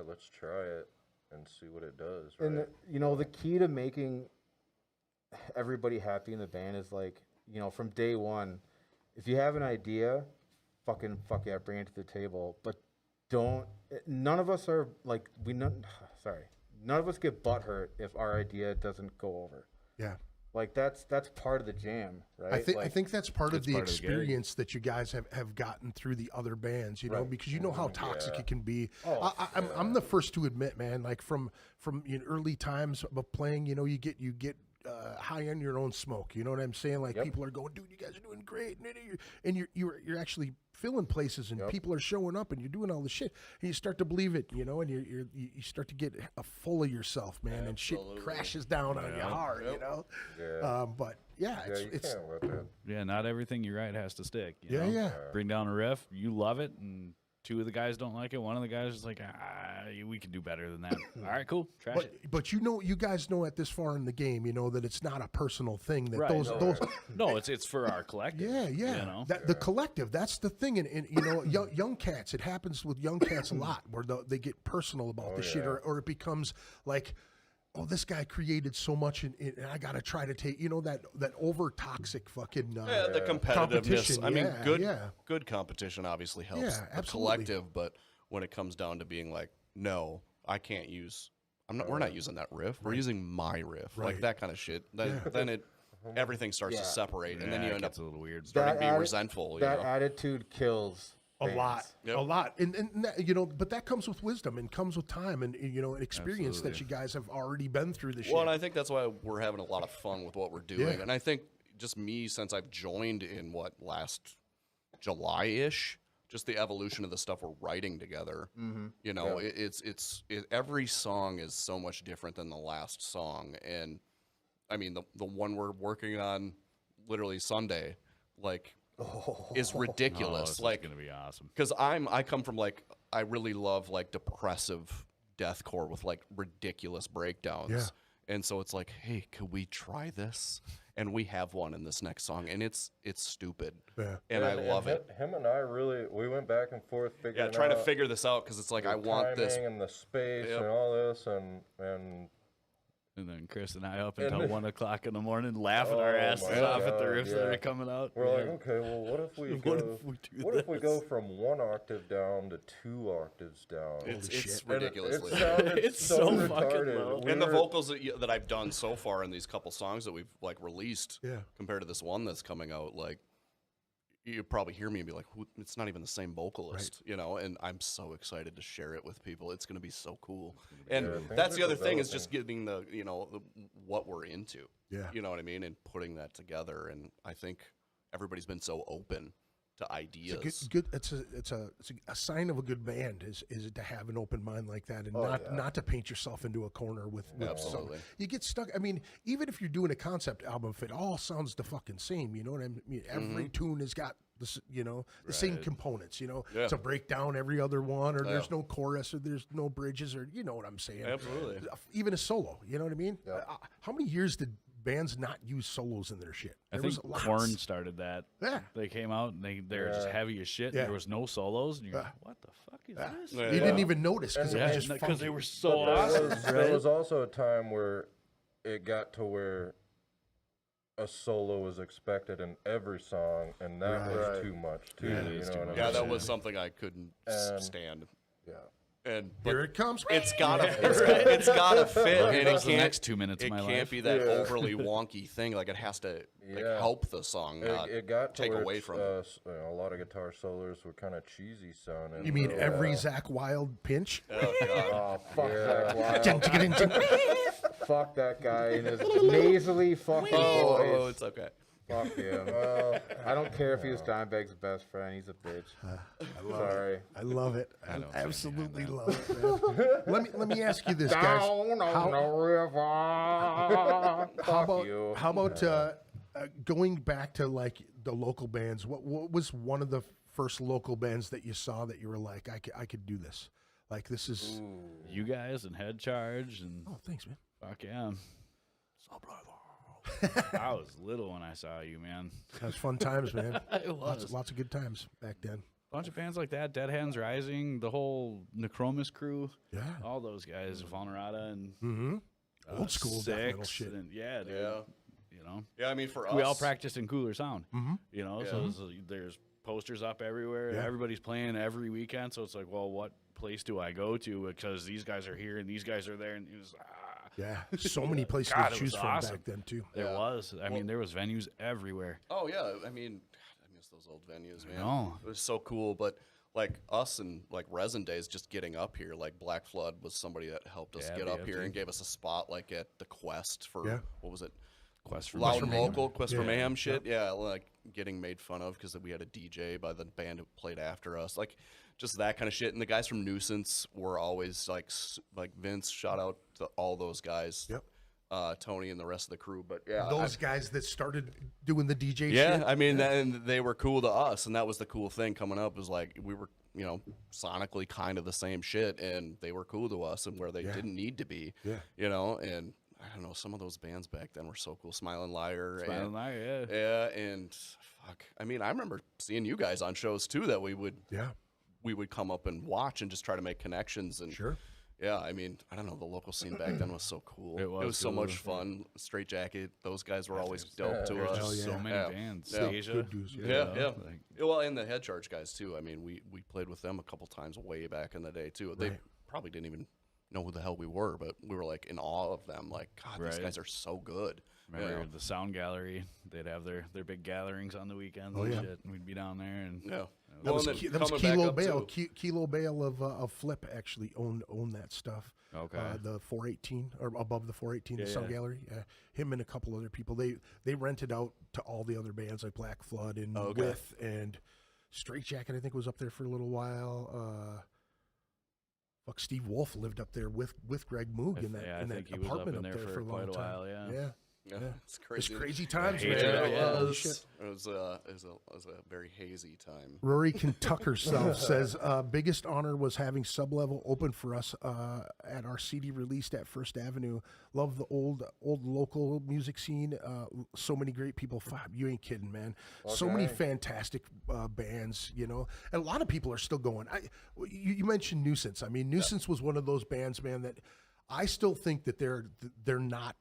let's try it and see what it does. Right? And you know, the key to making everybody happy in the band is like, you know, from day one, if you have an idea, fuck yeah, bring it to the table. But none of us are like, none of us get butthurt if our idea doesn't go over. Yeah. Like that's part of the jam, right? I think that's part of the part of the game. experience that you guys have gotten through the other bands, you know, because you know how toxic it can be. I'm the first to admit, man, like from early times of playing, you know, you get high on your own smoke. You know what I'm saying? Like people are going, dude, you guys are doing great, and you're actually filling places, and people are showing up, and you're doing all the shit, and you start to believe it, you know, and you start to get full of yourself, man, and shit crashes down on you hard, you know. But it's can't let that. Yeah, not everything you write has to stick. You know? yeah. Bring down a riff, you love it, and two of the guys don't like it. One of the guys is like, we can do better than that. All right, cool, trash it. But you guys know at this far in the game, you know that it's not a personal thing. That Right. those No, it's for our collective. Yeah. You know? The collective, that's the thing. And you know, young cats, it happens with young cats a lot where they get personal about the shit, or it becomes like, oh, this guy created so much, and I got to try to take, you know, that over toxic fucking the competitiveness. competition. I mean, Yeah. good competition obviously helps Yeah, the absolutely. collective, but when it comes down to being like, no, I can't use. We're not using that riff. We're using my riff, like that kind of shit. Then everything starts to separate, and then you it end up gets a little weird. starting to be resentful. You That know? attitude kills A bands. lot, and that, you know, but that comes with wisdom and comes with time and you know, experience that you guys have already been through this. Well, and I think that's why we're having a lot of fun with what we're doing. Yeah. And I think just me, since I've joined in last July-ish, just the evolution of the stuff we're writing together. You know, it's every song is so much different than the last song. And I mean, the one we're working on literally Sunday, like, is ridiculous. It's like, gonna be awesome. because I come from like, I really love like depressive deathcore with like ridiculous breakdowns. Yeah. And so it's like, hey, could we try this? And we have one in this next song, and it's stupid. Yeah. And I love it. Him and I we went back and forth figuring Yeah, trying to out figure this out because it's like, the I want this. timing and the space Yep. and all this, and And then Chris and I up until 1 o'clock in the morning, laughing our Oh asses my off at the God, riffs that yeah. are coming out. we're like, okay, well, what if we go from 1 octave down to 2 octaves down? It's shit. And ridiculously. It sounded It's so so fucking retarded. low. And the vocals that I've done so far in these couple songs that we've like released, Yeah. compared to this one that's coming out, like, you probably hear me and be like, it's not even the same vocalist, you know. And I'm so excited to share it with people. It's going to be so cool. And things that's the are other thing, is just developing. getting the, you know, what we're into. Yeah. You know what I mean? And putting that together. And I think everybody's been so open to ideas. It's a sign of a good band is to have an open mind like that, and Oh, not to paint yourself into a corner with Absolutely. you get stuck. I mean, even if you're doing a concept album, if it all sounds the fucking same, you know what I mean? Every tune has got this, you know, the same components, you know. Yeah. It's a breakdown every other one, or there's no chorus, or there's no bridges, or you know what I'm saying. Absolutely. Even a solo, you know what I mean? How many years did bands not use solos in their shit? I There think was lots. Korn started that. Yeah. They came out and they're just heavy as shit. Yeah. There was no solos. And you're like, what the fuck is this? You didn't even notice because it was Yeah, just because they funky. were so There awesome. there was also a time where it got to where a solo was expected in every song, and that was too much too. Yeah, you it's know too what much. I'm Yeah, that saying? was something I couldn't stand. Yeah. And Here it comes. it's gotta it's gotta fit, and it That's the can't. next 2 minutes It of my can't life. be that overly wonky thing. Like, it has to help the song, not It got to take where away from it. you know, a lot of guitar solos were kind of cheesy sounding. You mean so, every Zach Wild pinch? Oh God. Oh, fuck that Dun-dun-dun-dun. Fuck that guy and his nasally fucking Oh, voice. it's okay. Fuck him. I don't care if he was Dimebag's best friend. He's a bitch. Sorry. I love it. I don't absolutely love it, man. let me ask you this, guys. Down on the river. How Fuck about you. how about Going back to like the local bands, what was one of the first local bands that you saw that you were like, I could do this? Like this is. You guys and Head Charge and Oh, thanks, man. fuck yeah. I was little when I saw you, man. That was fun times, man. It was. Lots of good times back then. Bunch of bands like that, Dead Hands Rising, the whole Necromus crew, Yeah. all those guys, Vulnerata and Mm-hmm. Old school death metal Six, shit. and yeah, dude, Yeah. you know, Yeah, I mean, for us, we all practiced in Cooler Sound, Mm-hmm. you know, Yeah. so there's posters up everywhere. Yeah. Everybody's playing every weekend, so it's like, well, what place do I go to? Because these guys are here and these guys are there, and it was Yeah. So many places God, to it choose was from awesome. back then too. there Yeah. was. I mean, there was venues everywhere. Oh yeah, I mean, I miss those old venues, man. know. It was so cool, but like us and like resin days, just getting up here. Like Black Flood was somebody that helped us Yeah, get up here BFG. and gave us a spot, like at the Quest for Yeah. what was it? Quest for Loud for and Mayhem? Local, Quest for Yeah. Mayhem shit. Yeah, like getting made fun of because we had a DJ by the band who played after us. Like just that kind of shit. And the guys from Nuisance were always like Vince. Shout out to all those guys. Yep. Tony and the rest of the crew. But yeah, Those guys that started doing the DJ yeah, shit. I mean, and they were cool to us, and that was the cool thing coming up. Was like we were, you know, sonically kind of the same shit, and they were cool to us, and where they Yeah. didn't need to be, Yeah. you know. And I don't know, some of those bands back then were so cool. Smiling Liar, Smiling and, Liar, yeah. yeah, and fuck, I mean, I remember seeing you guys on shows too that we would come up and watch and just try to make connections and Sure. Yeah, I mean, I don't know. The local scene back then was so cool. It was so cool. much fun. Straight Jacket, those guys were always dope yeah, to there's us. Hell yeah. So many Yeah. bands. Yeah. Asia, Good dudes, yeah. you Yeah, know, yeah. like- Well, and the Head Charge guys too. I mean, we played with them a couple times way back in the day too. They Right. probably didn't even know who the hell we were, but we were like in awe of them. Like, God, these Right. guys are so good. Remember Yeah. the Sound Gallery? They'd have their big gatherings on the weekends Oh, and yeah. shit, and we'd be down there. And Yeah. That was, and then that was coming back Kilo up, Bale. too. Kilo Bale of Flip actually owned that stuff. Okay. The 418 or above the 418, the Yeah, Sound yeah. Gallery. Him and a couple other people. They rented out to all the other bands like Black Flood and Oh, okay. With and Straight Jacket. I think was up there for a little while. Steve Wolf lived up there with Greg Moog in that I in that think he was up apartment in up there there for a quite long a time. while, yeah. Yeah. Yeah, it's It's crazy. crazy times, hate man. it, Yeah, Holy it shit. was a very hazy time. Rory Kentucker self says, biggest honor was having Sublevel open for us at our CD released at First Avenue. Love the old local music scene. So many great people. You ain't kidding, man. So many Okay. fantastic bands, you know. And a lot of people are still going. You mentioned Nuisance. I mean, Nuisance was one of those bands, man, that I still think that they're not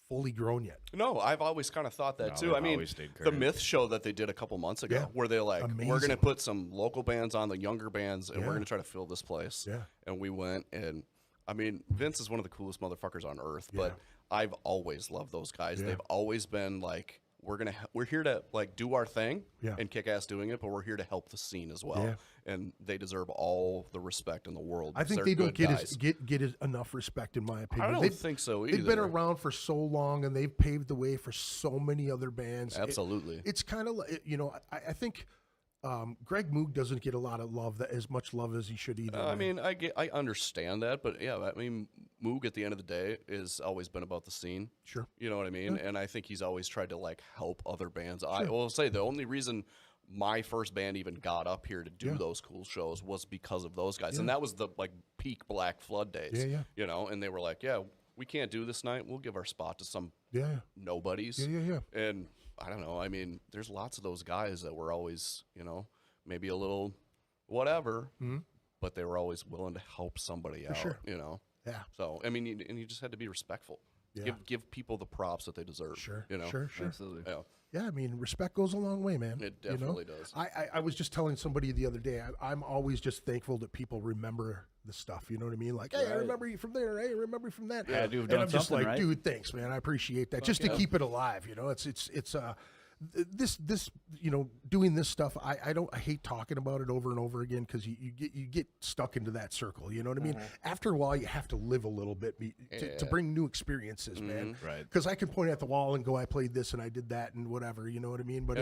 fully grown yet. No, I've always kind of thought that No, too. they've I mean, always stayed the current. Myth show that they did a couple months ago, Yeah. where they're like, we're going to Amazing. put some local bands on, the younger bands, and Yeah. we're going to try to fill this place. Yeah. And we went, and I mean, Vince is one of the coolest motherfuckers on earth, Yeah. but I've always loved those guys. Yeah. They've always been like, we're here to like do our thing Yeah. and kick ass doing it, but we're here to help the scene as well. Yeah. And they deserve all the respect in the world. I because think they're they don't good guys. get enough respect, in my opinion. I don't They've- think so They've been either. around for so long, and they've paved the way for so many other bands. Absolutely. It's kind of like, you know, I think Greg Moog doesn't get a lot of love, as much love as he should either. I man. mean, I understand that, but yeah, I mean, Moog at the end of the day has always been about the scene. Sure. You know what I mean? And I think he's always tried to like help other bands. I will say the only reason my first band even got up here to do Yeah. those cool shows was because of those guys, and that was the like peak Black Flood days. Yeah, yeah. You know, and they were like, yeah, we can't do this night. We'll give our spot to some Yeah. nobodies. Yeah. And I don't know. I mean, there's lots of those guys that were always, you know, maybe a little whatever, but they were always willing to help somebody out, sure. you know? Yeah. So, I mean, and you just had to be respectful. Yeah. Give people the props that they deserve. Sure. You know? Sure. Absolutely. Yeah. Yeah, I mean, respect goes a long way, man. It you know? definitely does. I was just telling somebody the other day, I'm always just thankful that people remember the stuff. You know what I mean? Like, hey, I remember you from there. Hey, I remember you from that. Yeah, dude, and done I'm just something, like, right? dude, thanks, man. I appreciate that. Just to keep it alive, you know. It's this you know, doing this stuff. I hate talking about it over and over again because you get stuck into that circle. You know what I mean? After a while, you have to live a little bit to bring new experiences, man. Right. Because I can point at the wall and go, I played this and I did that and whatever. You know what I mean? But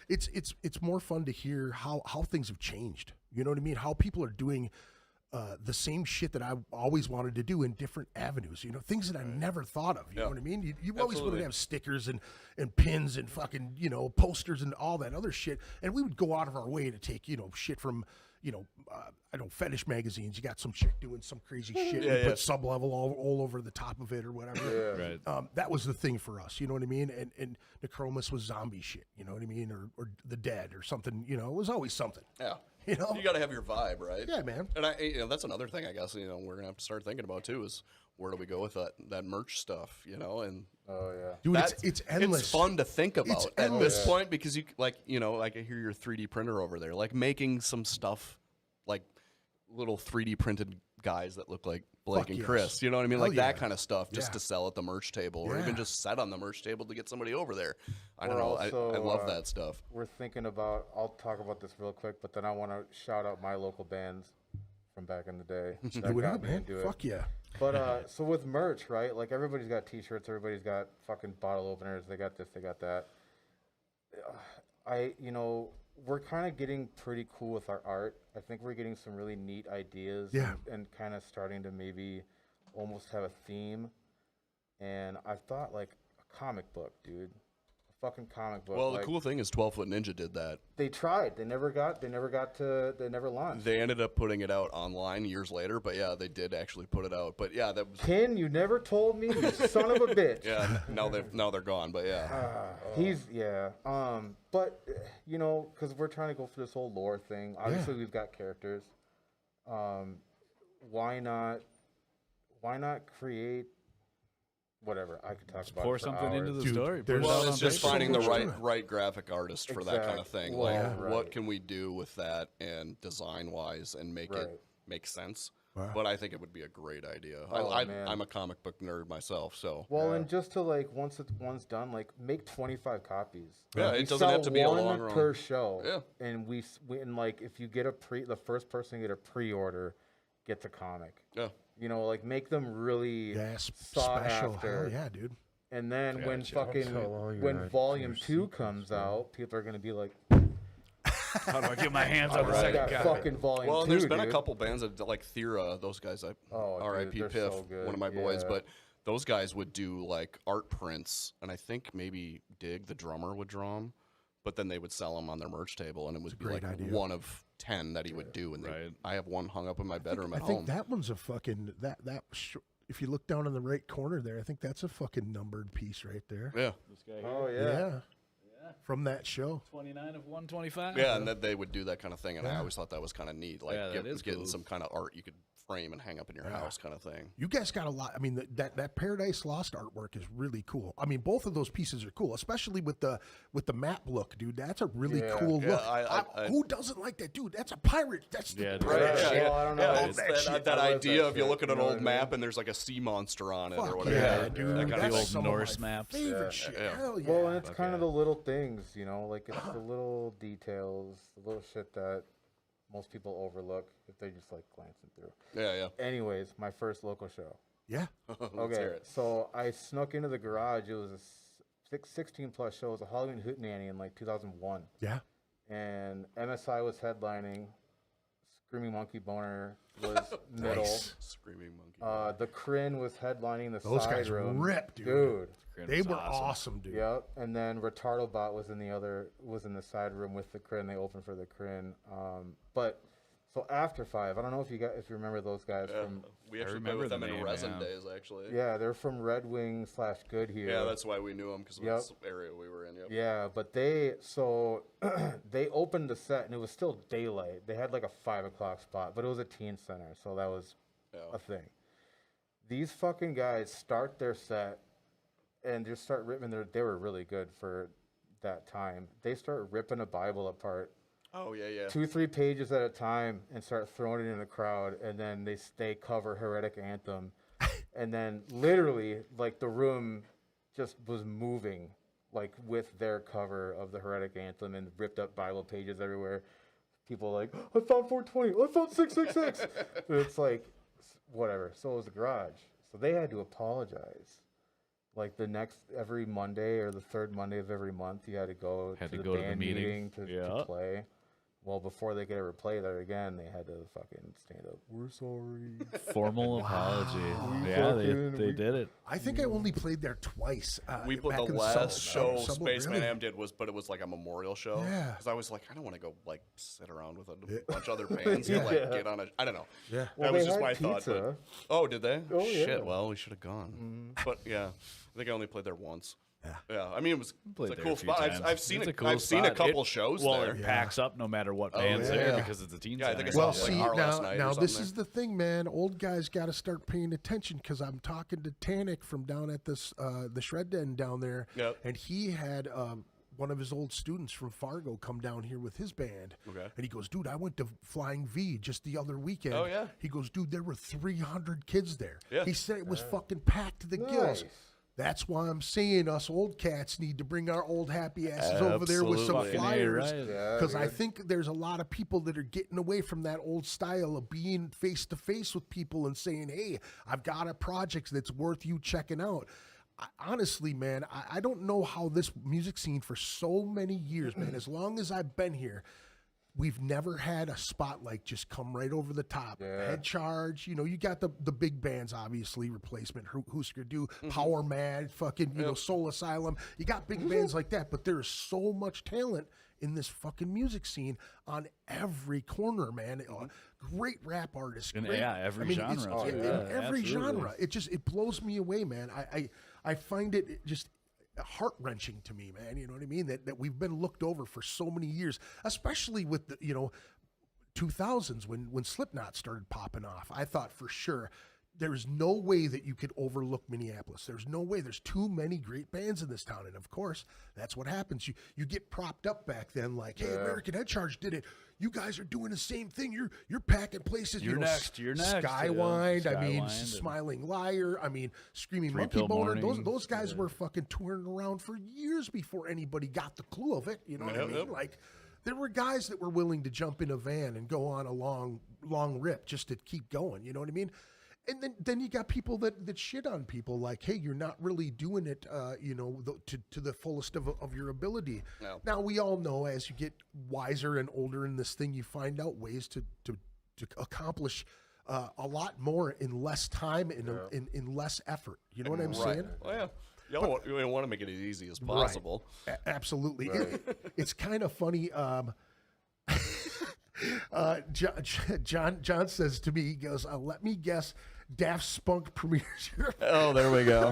it's more fun to hear how things have changed. You know what I mean? How people are doing the same shit that I always wanted to do in different avenues, you know, things that I never thought of. You know what I mean? You always wanted to have stickers and pins and fucking, you know, posters and all that other shit. And we would go out of our way to take, you know, shit from, you know, I don't fetish magazines. You got some chick doing some crazy shit and put sub-level all over the top of it or whatever. That was the thing for us, you know what I mean? And Necromus was zombie shit, you know what I mean? Or the dead or something, you know, it was always something. Yeah. You know? You got to have your vibe, right? Yeah, man. And you know, that's another thing I guess, you know, we're going to have to start thinking about too is where do we go with that merch stuff, you know? And dude, it's endless. It's fun to think about at this point because you like, you know, like I hear your 3D printer over there, like making some stuff like little 3D printed guys that look like Blake and Chris, you know what I mean? Hell like that kind of stuff just to sell at the merch table or even Yeah. just set on the merch table to get somebody over there. I We're don't know. also, I love that stuff. We're thinking about, I'll talk about this real quick, but then I want to shout out my local bands from back in the day. that Do it got up, me man. into it. Fuck yeah. But so with merch, right? Like everybody's got T-shirts, everybody's got fucking bottle openers. They got this, they got that. You know, we're kind of getting pretty cool with our art. I think we're getting some really neat ideas. Yeah. And kind of starting to maybe almost have a theme. And I thought like a comic book, dude. A fucking comic book. Well, like, the cool thing is 12 Foot Ninja did that. they tried. They never launched. They ended up putting it out online years later, but yeah, they did actually put it out. But yeah, that was Ken, you never told me, you son of a bitch. yeah. Now they're gone, but yeah. But you know, because we're trying to go for this whole lore thing. Obviously, we've got characters. Why not create whatever? I could talk about. Pour it for something hours. into the Dude, story. put there's- it Well, out it's on just paper. finding the Sure. right graphic artist for that kind of thing. Exactly. Like, Well, what yeah. can Right. we do with that and design wise and make it make sense? Wow. But I think it would be a great idea. Oh, man. I'm a comic book nerd myself, so Well, and just to like once done, like make 25 copies. Yeah, We it doesn't sell have to be a one long run. per show. Yeah. And we and like if you get the first person to get a pre-order gets a comic. yeah. You know, like make them really Yeah, sought special. after. Hell yeah, dude. And then when Gotcha. Tell all your when ideas, volume 2 secrets, comes man. out, people are gonna be like, How do I get my hands on the I second got copy? fucking volume 2. Well, and there's been dude. a couple bands that like Thera, those guys. Oh, dude, R.I.P. they're Piff, so good. one of my boys. Yeah. But those guys would do like art prints, and I think maybe Dig, the drummer, would draw them. But then they would sell them on their merch table, and it would be great like idea. one of 10 that he would do. And I have one hung up in my bedroom I at think home. that one's a fucking if you look down in the right corner there, I think that's a fucking numbered piece right there. Yeah, This guy here, Oh yeah. From that show. 29 of 125. yeah, and that they would do that kind of thing, and I always thought that was kind of neat, like Yeah, that is getting cool. some kind of art you could frame and hang up in your house, kind of thing. You guys got a lot. I mean, that Paradise Lost artwork is really cool. I mean, both of those pieces are cool, especially with the map look, dude. That's a really cool Yeah, look. I- Who doesn't like that, dude? That's a pirate. That's the Yeah, pirate Yeah, shit. well, I don't know. Yeah, It's it's that that I love idea that of you shit, look at an you know old what I map mean? and there's like a sea monster on it or Fuck whatever. yeah, dude. That kind That's of old some Norse of my maps. favorite shit. Yeah. Hell yeah. Well, and it's kind of the little things, you know, like it's the little details, the little shit that most people overlook if they just like glancing through. Yeah. Anyways, my first local show. Yeah. Let's Okay, hear it. so I snuck into the garage. It was a 16 plus show. It was a Halloween Hootenanny in like 2001. Yeah. And MSI was headlining. Screaming Monkey Boner was middle. Nice. Screaming monkey. The Crin was headlining the Those side guys room. rip, dude. Dude. They were awesome, dude. Yep. And then Retardobot was in the side room with the Crin. They opened for the Crin. But so After Five, I don't know if you remember those guys from. We actually played remember with them the in name, resin yeah. days, actually. Yeah, they're from Red Wing / Good Here. Yeah, that's why we knew them because Yep. that's the area we were in. Yep. Yeah, but they opened the set and it was still daylight. They had like a 5 o'clock spot, but it was a teen center, so that was a thing. These fucking guys start their set and just start ripping. They were really good for that time. They start ripping a Bible apart. Oh yeah. 2-3 pages at a time and start throwing it in the crowd, and then they cover Heretic Anthem, and then literally like the room just was moving like with their cover of the Heretic Anthem and ripped up Bible pages everywhere. People like, I found 420, I found 666. It's like whatever. So it was the garage. So they had to apologize. Like every Monday or the third Monday of every month, you had to go to the band meeting to play. Well, before they could ever play there again, they had to fucking stand up. We're sorry. Formal apology. We Yeah, fucking- they we- did it. I think I only played there twice. We put back the in last show summer, Spaceman really? Am did but it was like a memorial show. Yeah. Because I was like, I don't want to go like sit around with a bunch of other bands and like get on a. I don't know. Yeah. Well, that was they just had my thought. pizza. But, oh, did they? Oh, yeah. Shit. Well, we should have gone. But yeah, I think I only played there once. Yeah. Yeah. I mean, it was Played it's a there cool few spot. times. I've seen It's it. a cool I've seen a spot. couple shows Well, there. it packs up no matter what band's yeah. there because it's a teen Yeah, I center. think I saw Well, like see, our last night or now this something is the thing, man. Old guys got to start paying attention because I'm talking to Tannic from down at this the Shred Den down there, Yep. and he had one of his old students from Fargo come down here with his band. Okay. And he goes, dude, I went to Flying V just the other weekend. Oh, yeah. He goes, dude, there were 300 kids there. Yeah. He said it was fucking packed to the gills. Nice. That's why I'm saying us old cats need to bring our old happy asses over there with some Absolutely. flyers. Yeah, Because I dude. think there's a lot of people that are getting away from that old style of being face to face with people and saying, hey, I've got a project that's worth you checking out. Honestly, man, I don't know how this music scene for so many years, man, as long as I've been here, we've never had a spotlight just come right over the top. Yeah. Head Charge, you know, you got the big bands, obviously, Replacement, Husker Du, Power Mad, fucking, you know, Soul Asylum. You got big bands like that, but there's so much talent in this fucking music scene on every corner, man. Great rap artists. In- great, yeah, every it's- genre, in too. in Yeah, every absolutely. genre. It blows me away, man. I find it just heart-wrenching to me, man. You know what I mean? That we've been looked over for so many years, especially with the, 2000s when Slipknot started popping off. I thought for sure there's no way that you could overlook Minneapolis. There's no way. There's too many great bands in this town. And of course, that's what happens. You get propped up back then like, hey, American Head Charge did it. You guys are doing the same thing. You're packing places. You're next. You're next. Skywind. Yeah. I mean, Skywind and- Smiling Liar. I mean, Screaming Three Monkey Pill Boner. Morning. Those guys were fucking touring around for years before anybody got the clue of it. You know what I mean? Like, there were guys that were willing to jump in a van and go on a long rip just to keep going. You know what I mean? And then you got people that shit on people like, hey, you're not really doing it, to the fullest of your ability. No. Now, we all know as you get wiser and older in this thing, you find out ways to accomplish a lot more in less time and in less effort. You know what I'm saying? Well, yeah. You want to make it as easy as possible. Absolutely. It's kind of funny. John says to me, he goes, let me guess, Daft Spunk premieres your. Oh, there we go.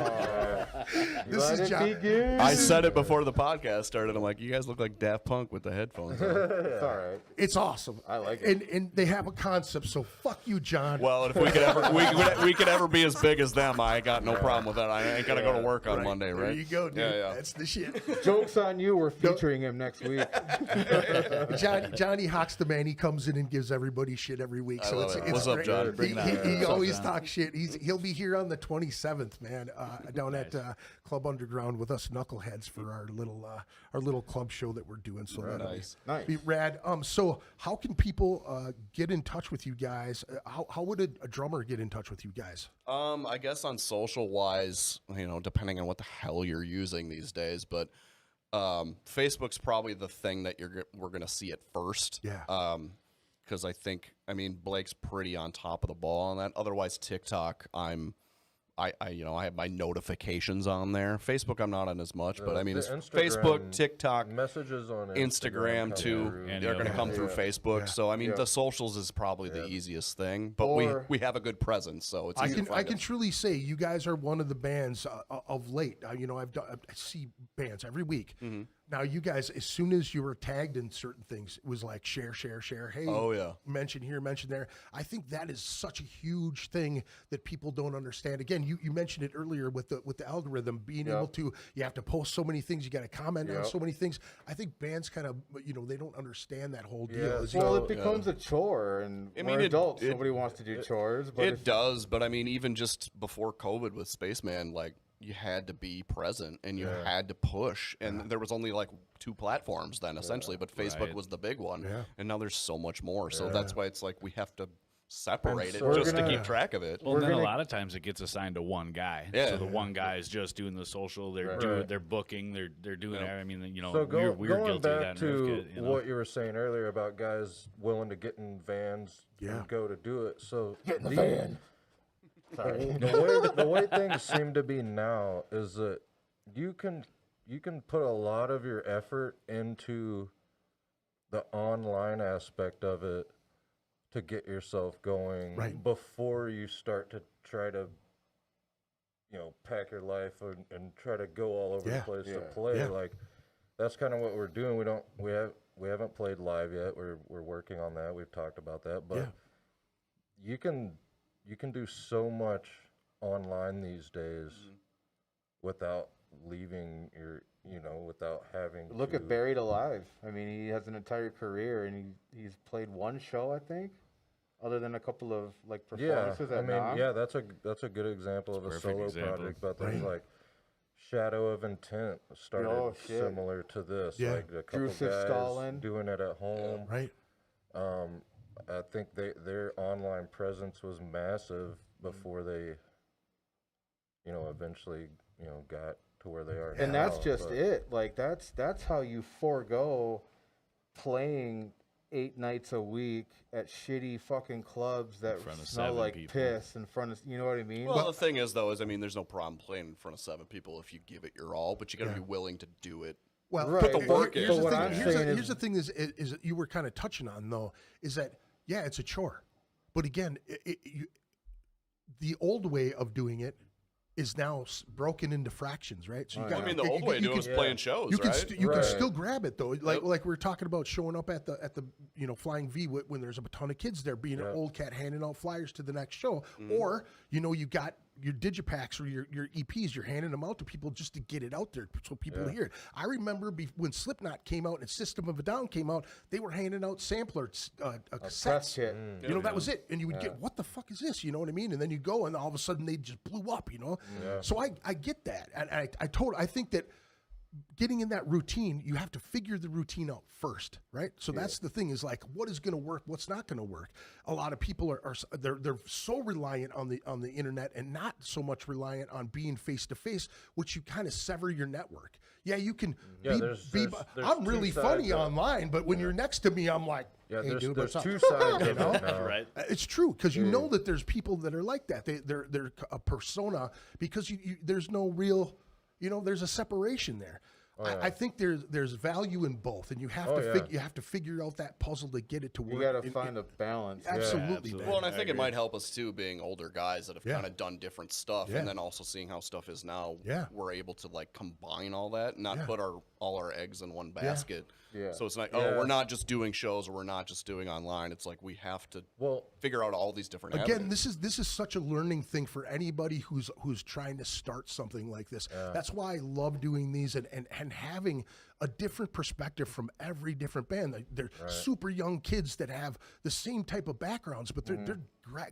This Let is it John. begin. I said it before the podcast started. I'm like, you guys look like Daft Punk with the headphones on. It's all right. It's awesome. I like it. And they have a concept, so fuck you, John. Well, if we could ever we could ever be as big as them, I ain't got no problem with that. I ain't gotta go to work on Monday, right? There you go, dude. Yeah. That's the shit. Joke's on you. We're featuring him next week. Johnny Hawk's the man. He comes in and gives everybody shit every week. So love it's, it. it's What's up, great. John? Bring it on. He What's up, always John? talks shit. He'll be here on the 27th, man, down at Club Underground with us knuckleheads for our little club show that we're doing. So that'll Nice. Nice. be rad. So how can people get in touch with you guys? How would a drummer get in touch with you guys? I guess on social wise, depending on what the hell you're using these days, but Facebook's probably the thing that we're gonna see at first. Yeah. Because I Blake's pretty on top of the ball on that. Otherwise, TikTok, I have my notifications on there. Facebook, I'm not on as much, but The it's Instagram Facebook, TikTok, Messages on Instagram come too. through. They're going to come through Facebook. Yeah. So the socials is probably the easiest thing, but Or- we have a good presence, so it's I easy can to find I can us. truly say you guys are one of the bands of late. I see bands every week. Mm-hmm. Now you guys, as soon as you were tagged in certain things, it was like share. Hey, Oh, yeah. mention here, mention there. I think that is such a huge thing that people don't understand. Again, you mentioned it earlier with the algorithm being able to. You have to post so many things. You got to comment on so many things. I think bands kind of they don't understand that whole deal. Yeah, Is Well, So, it becomes a chore, and I we're mean, adults. Nobody wants to do chores. But It does, but even just before COVID with Spaceman, like you had to be present and you had to push, and there was only like 2 platforms then essentially, but Facebook was the big one, and now there's so much more. So that's why it's like we have to separate it so just to gonna- keep track of it. Well, We're then a gonna- lot of times it gets assigned to one guy. Yeah. So the one guy is just doing the social. They're Right. doing, Right. they're booking. They're doing. Yep. I mean, you know, So we're going guilty of back that. to in Rivka, you know? what you were saying earlier about guys willing to get in vans Yeah. and go to do it. So Get in the van. Sorry. the way things seem to be now is that you can put a lot of your effort into the online aspect of it to get yourself going Right. before you start to try to pack your life and try to go all over Yeah. the place to Yeah. play. Yeah. Like that's kind of what we're doing. We haven't played live yet. We're working on that. We've talked about that, but Yeah. you can do so much online these days without leaving without having Look to, at Buried Alive. I mean, he has an entire career, and he's played one show, I think, other than a couple of like yeah. performances I at mean, Nam. yeah, that's a good example of a Perfect solo example. project. But things Right. like Shadow of Intent started Oh, shit. similar to this. Yeah. Like a couple Drusif guys Stalin. doing it at home. Right. I think their online presence was massive before they, eventually, got to where they are now. And that's just but- it. Like that's how you forego playing 8 nights a week at shitty fucking clubs that front of smell 7 like people. piss in front of, you know what I mean? Well, the thing is, though, is there's no problem playing in front of 7 people if you give it your all, but you got to Yeah. be willing to do it. Well, Right. Put the work in. Here's the But what thing. I'm Here's saying here's the thing is that you were kind of touching on though is that yeah, it's a chore, but again, the old way of doing it is now broken into fractions, right? So you got. I mean, the old way to do it was playing shows, You can right? you can Right. still grab it though, like we were talking about showing up at the Flying V when there's a ton of kids there, being an old cat handing out flyers to the next show, or you got your digipacks or your EPs, you're handing them out to people just to get it out there so people hear it. I remember when Slipknot came out and System of a Down came out, they were handing out samplers, Press cassettes. kit. That was it. And you would get, what the fuck is this? You know what I mean? And then you go and all of a sudden they just blew up, So I get that. And I think that getting in that routine, you have to figure the routine out first, right? So that's the thing is like, what is going to work? What's not going to work? A lot of people are they're so reliant on the internet and not so much reliant on being face to face, which you kind of sever your network. Yeah, you can Yeah, be. there's I'm two really sides funny of it. online, but when you're next to me, I'm like, Yeah, hey, there's, dude, there's what's two up? sides of it now. Right. It's true because you know that there's people that are like that. They're a persona because there's no real, there's a separation there. I think there's value in both, and you have you have to figure out that puzzle to get it to work. You got to find a balance. Absolutely, absolutely. man. Well, and I think it might help us too, being older guys that have Yeah. kind of done different stuff, Yeah. and then also seeing how stuff is now. Yeah. We're able to like combine all that, and not Yeah. put all our eggs in one basket. Yeah. So it's like, Yeah. we're not just doing shows, or we're not just doing online. It's like we have to Well, figure out all these different. Again, avenues. this is such a learning thing for anybody who's trying to start something like this. That's why I love doing these and having a different perspective from every different band. They're super young kids that have the same type of backgrounds, but they're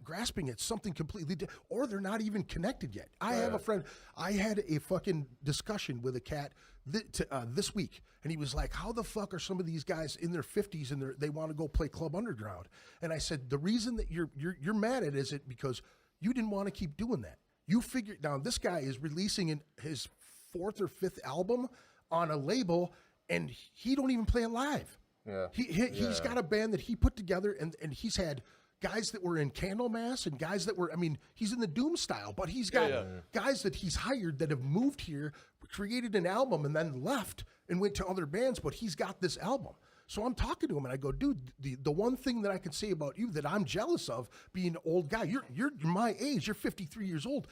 grasping at something completely different, or they're not even connected yet. I have a friend. I had a fucking discussion with a cat this week, and he was like, "How the fuck are some of these guys in their 50s and they want to go play Club Underground?" And I said, "The reason that you're mad at is it because you didn't want to keep doing that. You figured now this guy is releasing his 4th or 5th album on a label, and he don't even play it live. Yeah. He's got a band that he put together, and he's had guys that were in Candlemass and guys that were, I mean, he's in the Doom style, but he's got guys that he's hired that have moved here, created an album, and then left and went to other bands, but he's got this album. So I'm talking to him and I go, dude, the one thing that I can say about you that I'm jealous of being an old guy, you're my age, you're 53 years old.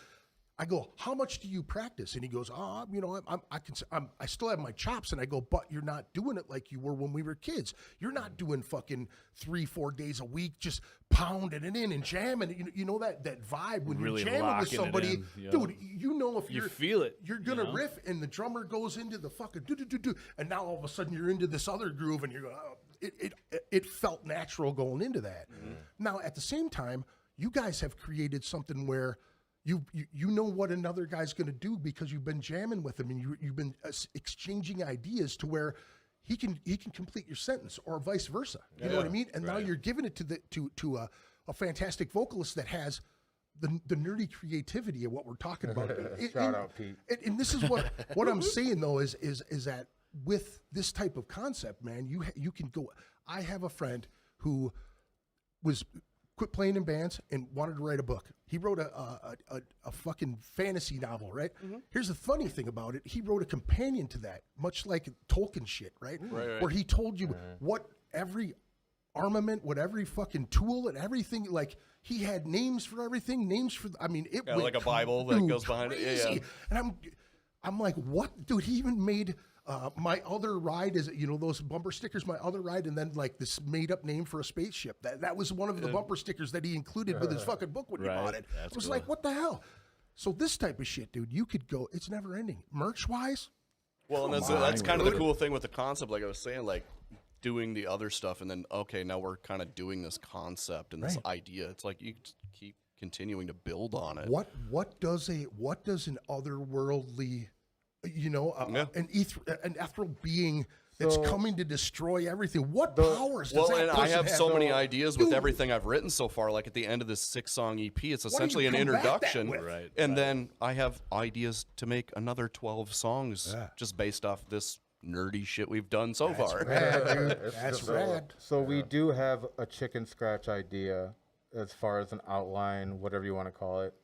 I go, how much do you practice? And he goes, I still have my chops. And I go, but you're not doing it like you were when we were kids. You're not doing fucking 3-4 days a week, just pounding it in and jamming. You know that vibe when Really you're jamming with locking it somebody, in, yeah. dude. You know if You feel it, you're gonna you know? riff, and the drummer goes into the fucking do, and now all of a sudden you're into this other groove, and you're going, it felt natural going into that. Now at the same time, you guys have created something where you know what another guy's going to do because you've been jamming with him and you've been exchanging ideas to where he can complete your sentence or vice versa. You know what I mean? And now you're giving it to a fantastic vocalist that has the nerdy creativity of what we're talking about. Shout out, Pete. And this is what I'm saying though is that with this type of concept, man, you can go. I have a friend who was quit playing in bands and wanted to write a book. He wrote a fucking fantasy novel, right? Here's the funny thing about it. He wrote a companion to that, much like Tolkien shit, right? Where he told you what every armament, what every fucking tool and everything, like he had names for everything, names for, I mean, it went like a Bible that goes behind it. Yeah, crazy. And I'm like, what? Dude, he even made my other ride is, those bumper stickers, my other ride, and then like this made up name for a spaceship. That was one of the bumper stickers that he included with his fucking book when he bought it. That's I was cool. like, what the hell? So this type of shit, dude, you could go, it's never ending. Merch wise, Well, and that's kind of the cool thing with the concept, like I was saying, like doing the other stuff, and then okay, now we're kind of doing this concept and this idea. It's like you just keep continuing to build on it. what does an otherworldly, an ethereal being that's coming to destroy everything? What powers does that and I person have so many ideas with Dude. everything I've written so far. Like at the end of this 6-song EP, it's essentially an come back that introduction, with? Right. and then I have ideas to make another 12 songs just based off this nerdy shit we've done so far. Rad, dude. It's That's just rad. So we do have a chicken scratch idea as far as an outline, whatever you want to call it.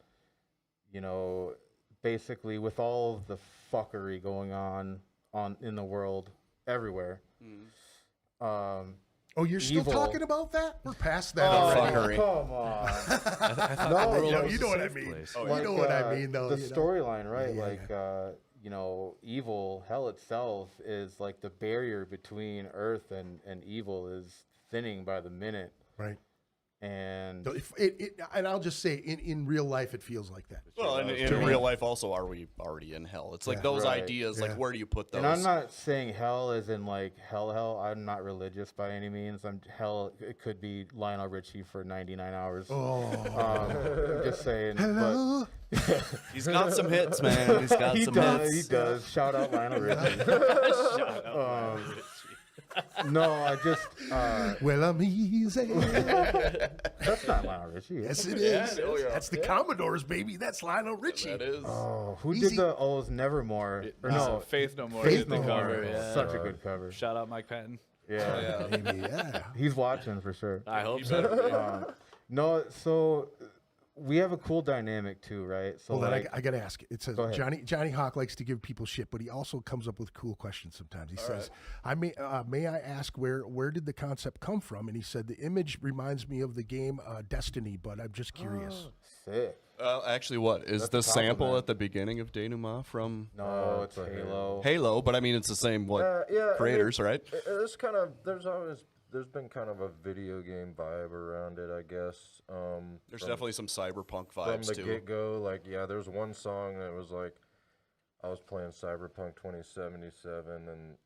Basically with all of the fuckery going on in the world everywhere. Oh, you're still Evil. talking about that? We're past that Oh, already. Fuckery. come on. I thought No, the world you know- was you a know what I safe mean. place. You know what I mean, though. The you know? storyline, right? Yeah, Like, evil, hell itself is like the barrier between Earth and evil is thinning by the minute. Right. And So and I'll just say, in real life, it feels like that. Well, and in real life also, are we already in hell? It's like those Right. ideas, Yeah. like where do you put those? And I'm not saying hell as in like hell. I'm not religious by any means. Hell. It could be Lionel Richie for 99 hours. Oh, I'm just saying. hello. He's got some hits, man. He's got But he some does. hits. He does. Shout out Lionel Richie. No, I just. Well, I'm easy. That's not Lionel Richie. Yes, it Yeah, is. oh, yeah. That's the Commodores, baby. That's Lionel Richie. That is. Oh, who Easy. did the O's Nevermore? Or no, Faith No More. Faith did the No cover. More. Yeah. Such a good cover. Shout out Mike Patton. Yeah. Baby, yeah. He's watching for sure. I hope so. No, so we have a cool dynamic too, right? So Hold on, like, I got to ask. It says Go ahead. Johnny Hawk likes to give people shit, but he also comes up with cool questions sometimes. He says, may I ask where did the concept come from?" And he said, "The image reminds me of the game Destiny, but I'm just curious." sick. Actually, what is That's the a sample compliment. at the beginning of Denouement from No, it's Halo. Halo? But I mean, it's the same creators, right? It's there's been kind of a video game vibe around it, I guess. There's from- definitely some cyberpunk from vibes the too. get-go. Like, yeah, there's one song that was like, I was playing Cyberpunk 2077, and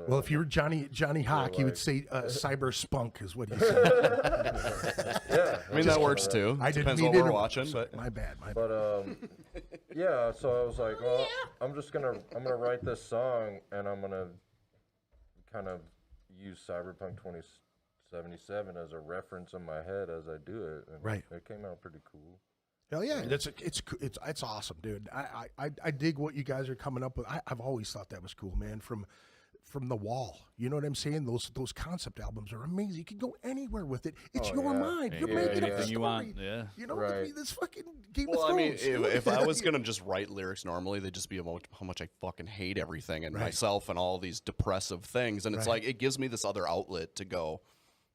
Well, if you were Johnny Hawk, you would like- say cyber spunk is what he said. yeah, I mean, that works too. I didn't Depends mean what it. we're watching, but My bad. My bad. But yeah. So I was like, well, I'm gonna write this song, and I'm gonna kind of use Cyberpunk 2077 as a reference in my head as I do it. And Right. It came out pretty cool. Hell yeah, it's awesome, dude. I dig what you guys are coming up with. I've always thought that was cool, man. From the wall, you know what I'm saying? Those concept albums are amazing. You can go anywhere with it. It's Oh, your yeah. mind. You're Yeah, making up the anything story. you want, yeah. You know, Right. like this fucking Game well, of I mean, Thrones. if I was gonna just write lyrics normally, they'd just be about how much I fucking hate everything and Right. myself and all these depressive things. And it's Right. like it gives me this other outlet to go.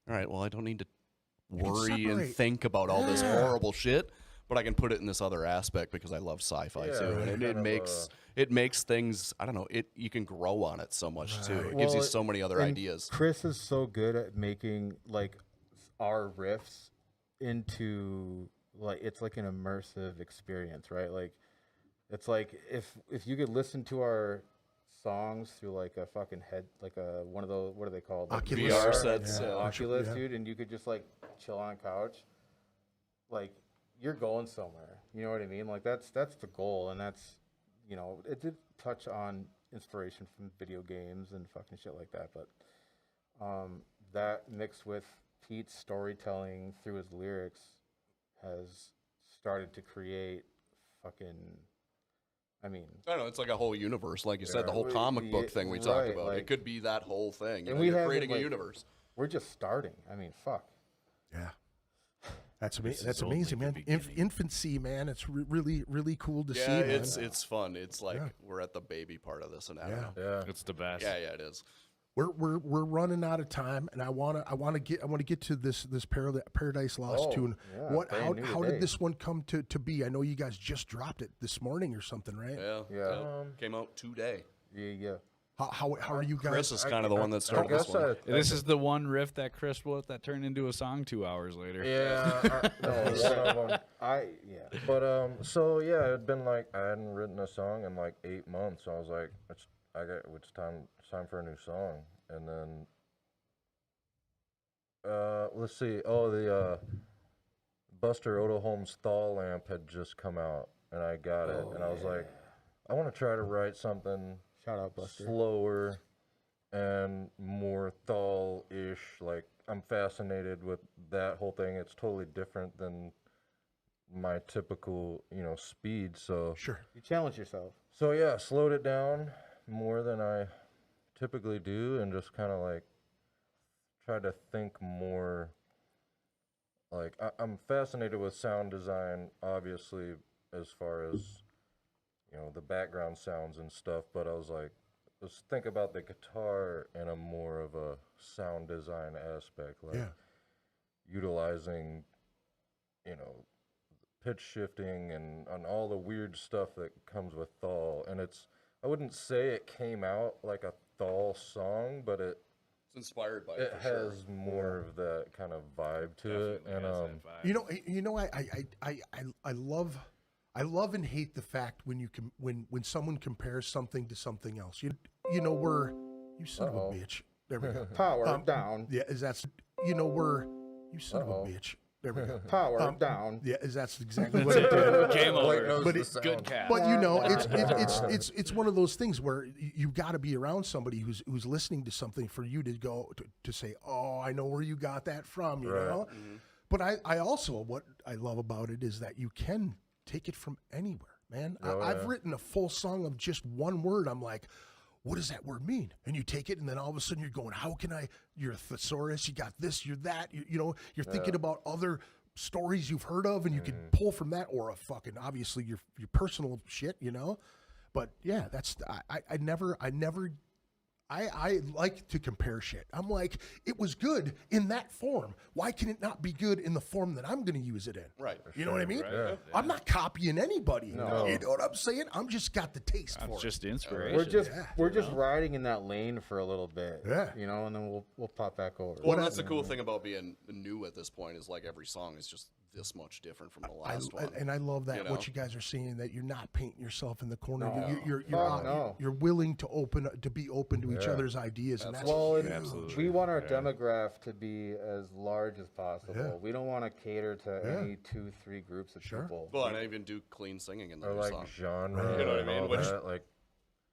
All right, well, I don't need to worry and separate. think about all this Yeah. horrible shit, but I can put it in this other aspect because I love sci-fi Yeah, too, right. and it makes things. I don't know. You can grow on it so much too. It gives you Well, so many other and ideas. Chris is so good at making like our riffs into like it's like an immersive experience, right? Like it's like if you could listen to our songs through like a fucking head, like a one of those, what are they called? Like Oculus. VR sets. Yeah. Oculus, Yeah. dude, and you could just like chill on a couch, like you're going somewhere. You know what I mean? Like that's the goal, and that's, you know, it did touch on inspiration from video games and fucking shit like that, but that mixed with Pete's storytelling through his lyrics has started to create fucking. I mean, I don't know. It's like a whole universe, like you said, the whole Yeah, comic book thing we talked right, about. like- It could be that whole thing. You and know, we you're haven't, creating a like- universe. we're just starting. I mean, fuck. Yeah. That's This That's is only amazing, the man. beginning. Infancy, man. It's really, really cool to see. Yeah, Man. it's fun. It's like Yeah. we're at the baby part of this, and I don't Yeah. know. Yeah. It's the best. Yeah, it is. We're running out of time, and I want to get to this Paradise Lost Oh, tune. yeah, What brand new how today. did this one come to be? I know you guys just dropped it this morning or something, right? Yeah, Yeah. Came out today. Yeah. How are you guys? Chris is kind of the one that started this guess one. This is the one riff that Chris wrote that turned into a song 2 hours later. Yeah, no, one of them. Yeah. But so yeah, it'd been like I hadn't written a song in like 8 months. So I was like, it's time for a new song. And then let's see. Oh, the Buster Odoholm's Thaw lamp had just come out, and I got it, and I was like, I want to try to write something Shout out Buster. slower and more Thaw-ish. Like, I'm fascinated with that whole thing. It's totally different than my typical, speed. So Sure. You challenge yourself. so yeah, slowed it down more than I typically do, and just kind of like try to think more. Like I'm fascinated with sound design, obviously, as far as the background sounds and stuff. But I was like, let's think about the guitar in a more of a sound design aspect, like Yeah. utilizing, pitch shifting and all the weird stuff that comes with Thaw. And I wouldn't say it came out like a Thaw song, but It's inspired by it. it for sure. has more of that kind of vibe to it. Definitely And has that vibe. I love and hate the fact when someone compares something to something else. You son of a bitch. There we go. Power down. Yeah, you son of a Uh-oh. bitch. There we go. Power down. Yeah, that's exactly what it did. Game Blake over. knows But the it's sound. Good cat. But it's one of those things where you got to be around somebody who's listening to something for you to go to say, oh, I know where you got that from, you Right. know. But I also what I love about it is that you can take it from anywhere, man. Oh, I've yeah. written a full song of just one word. I'm like, what does that word mean? And you take it, and then all of a sudden you're going, how can I? You're a thesaurus. You got this. You're that. You're thinking about other stories you've heard of, and you can pull from that, or a fucking obviously your personal shit, But yeah, that's I like to compare shit. I'm like, it was good in that form. Why can it not be good in the form that I'm going to use it in? Right. You know what I mean? Right. Yeah. I'm not copying anybody. No. You know what I'm saying? I'm just got the taste for It's it. just inspiration. We're just riding in that lane for a little bit. Yeah. And then we'll pop back over. Well, that's the cool thing about being new at this point is like every song is just this much different from the last one. And I love that you know? what you guys are saying, that you're not painting yourself in the corner. No. You're Fuck no. you're willing to be open to each other's ideas, and that's Well, and Absolutely. we want our demographic to be as large as possible. Yeah. We don't want to cater to Yeah. any 2-3 groups of people. Well, and I even do clean singing in the Or new like song. genre. You know what I and mean? all Which- that, like,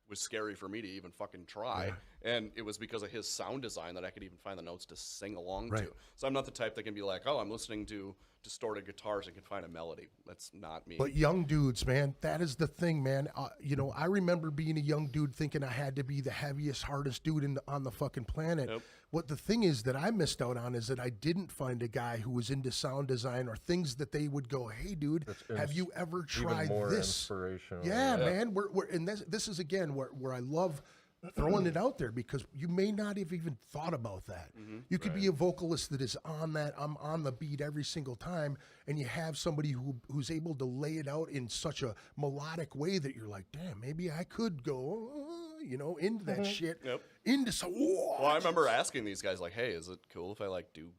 Was scary for me to even fucking try, and it was because of his sound design that I could even find the notes to sing along Right. to. So I'm not the type that can be like, oh, I'm listening to distorted guitars and can find a melody. That's not me. But young dudes, man, that is the thing, man. I remember being a young dude thinking I had to be the heaviest, hardest dude on the fucking planet. Yep. What the thing is that I missed out on is that I didn't find a guy who was into sound design or things that they would go, hey, dude, have you ever tried even more this? inspirational. Yeah, man. We're and this is again where I love throwing it out there, because you may not have even thought about that. You could be a vocalist that is on that, I'm on the beat every single time, and you have somebody who's able to lay it out in such a melodic way that you're like, damn, maybe I could go, into that shit, Yep. into some. Well, I remember asking these guys, like, hey, is it cool if I like do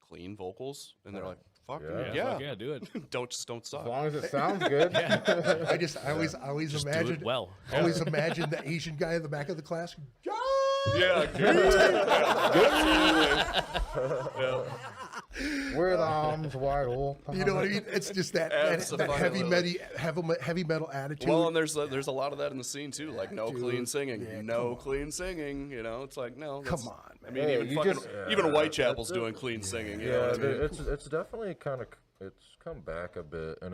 clean vocals? And they're like, fuck Yeah. yeah. Fuck do it. Don't As stop. long as it sounds good. I always Just do imagine it well. Always imagine the Asian guy in the back of the class. Yeah, We're the arms wide open. You know what I mean? It's just that heavy metal attitude. Well, and there's a lot of that in the scene too, like no dude. clean singing, Yeah, no clean singing. You know, it's like no. Come on, I man. mean, Hey, even you fucking just- even Whitechapel's doing clean singing. You know Yeah, what I mean? it's definitely kind of it's come back a bit, and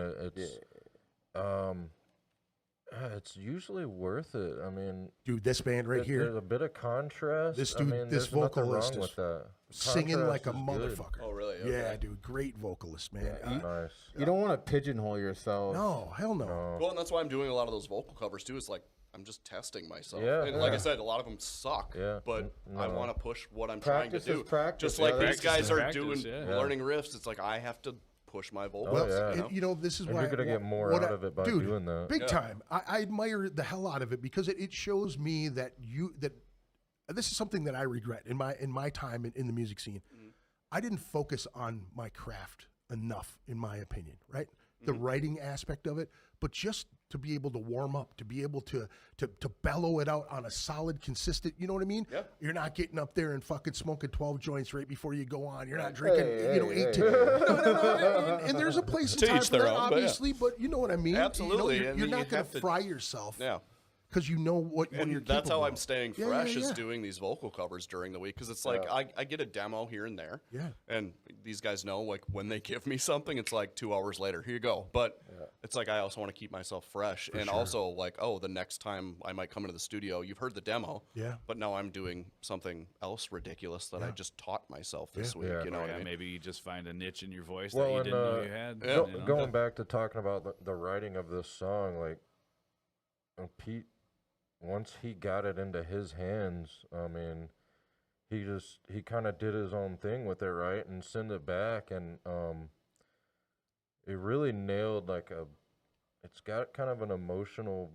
it's usually worth it. I mean, Dude, this band right there's here, a bit of contrast. This I dude- mean, this there's nothing vocalist wrong is with that. singing like a Contrast is good. motherfucker. Oh, really? Yeah, Okay. dude, great vocalist, man. Nice. You don't want to pigeonhole yourself. No, hell no. Well, and that's why I'm doing a lot of those vocal covers too. It's like I'm just testing myself. Yeah, and like I yeah. said, a lot of them suck. Yeah. But I No. want to push what I'm Practice trying to is do. practice. Just like Yeah, these practice guys is are practice, doing yeah. learning riffs. It's like I have to push my vocals. Well, yeah. and, you know, this is And why you're gonna get more what out of it by dude, doing that. Big time. I admire the hell out of it because it shows me that this is something that I regret in my time in the music scene. I didn't focus on my craft enough, in my opinion. Right, the writing aspect of it, but just to be able to warm up, to be able to bellow it out on a solid, consistent. You know what I mean? Yep. You're not getting up there and fucking smoking 12 joints right before you go on. You're not drinking, Hey, 8 hey, to and there's a place and To time each for their that, own, but yeah. obviously. But you know what I mean? Absolutely, You're and not you going have to to- fry yourself. Yeah. Because you know what And you're that's how capable I'm of. staying Yeah, fresh yeah, is yeah. doing these vocal covers during the week because it's like I get a demo here and there. Yeah. And these guys know like when they give me something, it's like 2 hours later, here you go. But it's like I also want to keep myself fresh and also like, oh, the next time I might come into the studio, you've heard the demo. Yeah. But now I'm doing something else ridiculous that I just taught myself this week. Yeah. You know what I mean? Maybe you just find a niche in your voice Well, that you and, didn't know you had. you know? Going back to talking about the writing of this song, like Pete, once he got it into his hands, I mean, he kind of did his own thing with it, right, and sent it back, and it really nailed it's got kind of an emotional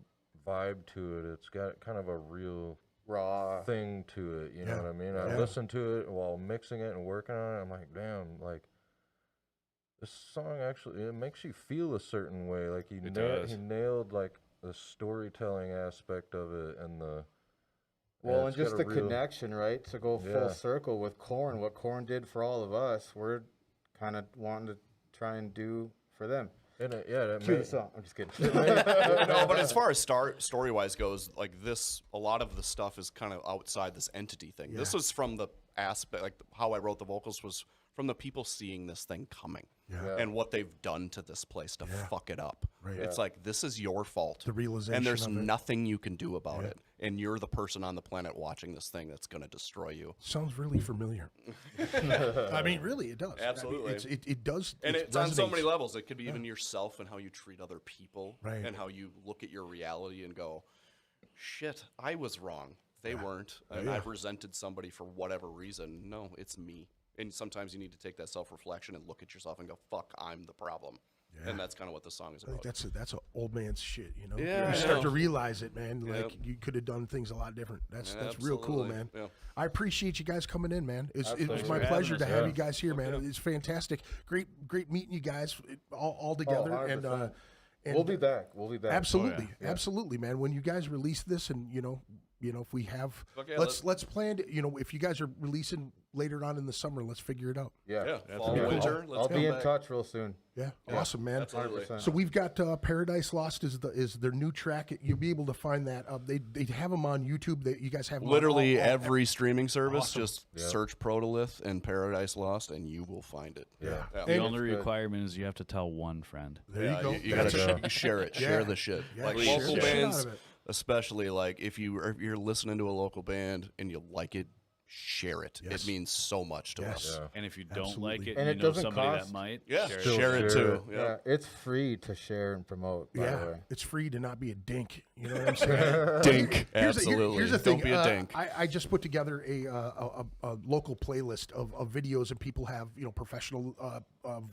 vibe to it. It's got kind of a real Raw. thing to it. You know Yeah. what I mean? I Yeah. listened to it while mixing it and working on it. I'm like, damn, like this song actually it makes you feel a certain way. Like he does. nailed like the storytelling aspect of it and the Well, and it's just got the a real- connection, right? To go Yeah. full circle with Korn, what Korn did for all of us, we're kind of wanting to try and do for them. And it, yeah, that Cue the made, song. I'm just kidding. No, but as far as story wise goes, like this, a lot of the stuff is kind of outside this entity thing. This was from the aspect, like how I wrote the vocals was from the people seeing this thing coming Yeah. and what they've done to this place to fuck it up. Right. It's like this is your fault. The realization and there's of it. nothing you can do about it. And you're the person on the planet watching this thing that's going to destroy you. Sounds really familiar. I mean, really, it does. Absolutely. I mean, it does. And it it's on so resonates. many levels. It could be even yourself and how you treat other people Right. and how you look at your reality and go, shit, I was wrong. They weren't. And I've resented somebody for whatever reason. No, it's me. And sometimes you need to take that self-reflection and look at yourself and go, fuck, I'm the problem. And that's kind of what the song is I think about. that's a old man's shit, you know. Yeah, you I start know. to realize it, man. Like Yep. you could have done things a lot different. That's real cool, Absolutely. man. Yeah. I appreciate you guys coming in, man. It was Absolutely. my for pleasure having to us, have you guys here, man. It's fantastic. Great meeting you guys all together. And 100%. and We'll be back. We'll be back. absolutely, absolutely, man. When you guys release this, and you know, if we have, Okay, let's plan. If you guys are releasing later on in the summer, let's figure it out. Yeah. Yeah, fall, cool. winter. I'll Let's be come in back. touch real soon. Yeah, awesome, man. Absolutely. 100%. So we've got Paradise Lost is their new track. You'll be able to find that. They have them on YouTube. That you guys have 'em on Literally all- every streaming service, Awesome. just search Protolith and Paradise Lost, and you will find it. Yeah. The only requirement is you have to tell one friend. There you go. You That's gotta it. share it. Share the shit. Yeah, Like share local the shit bands, out of it. especially like if you're listening to a local band and you like it, share it. Yes. It means so much to us. Yeah. And if you don't Absolutely. like it, And you it know doesn't somebody cost- that might. Yeah, share it. share it share too. it. Yeah, it's free to share and promote, by the Yeah, way. it's free to not be a dink. You know what I'm saying? Dink. Here's Absolutely. the thing. Don't be a dink. I just put together a local playlist of videos, and people have professional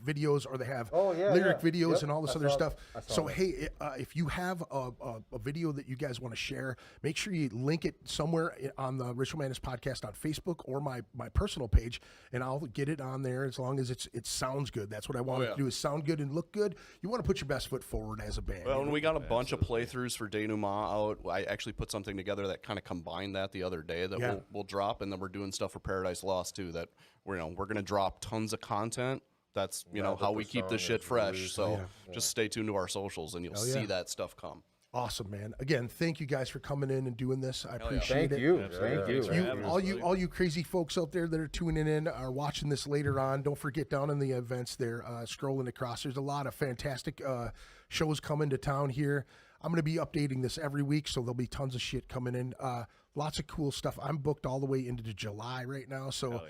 videos, or they have lyric videos Yep, and all this I other saw- stuff. I saw So that. hey, if you have a video that you guys want to share, make sure you link it somewhere on the Ritual Madness podcast on Facebook or my personal page, and I'll get it on there as long as it sounds good. That's what I want it to do, is sound good and look good. You want to put your best foot forward as a band. Well, and we got a bunch of playthroughs for Denouement out. I actually put something together that kind of combined that the other day that we'll drop, and then we're doing stuff for Paradise Lost too. That we're going to drop tons of content. That's how we keep this shit fresh. So just stay tuned to our socials, and you'll see that stuff come. Awesome, man. Again, thank you guys for coming in and doing this. I appreciate it. Thank you. All you crazy folks out there that are tuning in are watching this later on. Don't forget, down in the events there, scrolling across, there's a lot of fantastic shows coming to town here. I'm going to be updating this every week, so there'll be tons of shit coming in. Lots of cool stuff. I'm booked all the way into July right now, so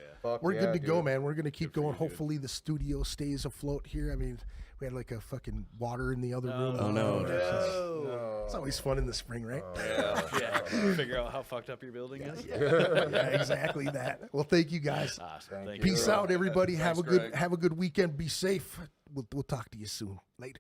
we're good to go, man. We're going to keep going. Hopefully the studio stays afloat here. I mean, we had like a fucking water in the other room. Oh, no. It's always fun in the spring, right? Figure out how fucked up your building is. Yeah, exactly that. Well, thank you guys. Awesome. Thank Peace you. out, everybody. Thanks, Have a good weekend. Be safe. We'll talk to you soon. Later.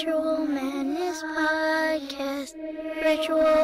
Ritual Madness Podcast. Ritual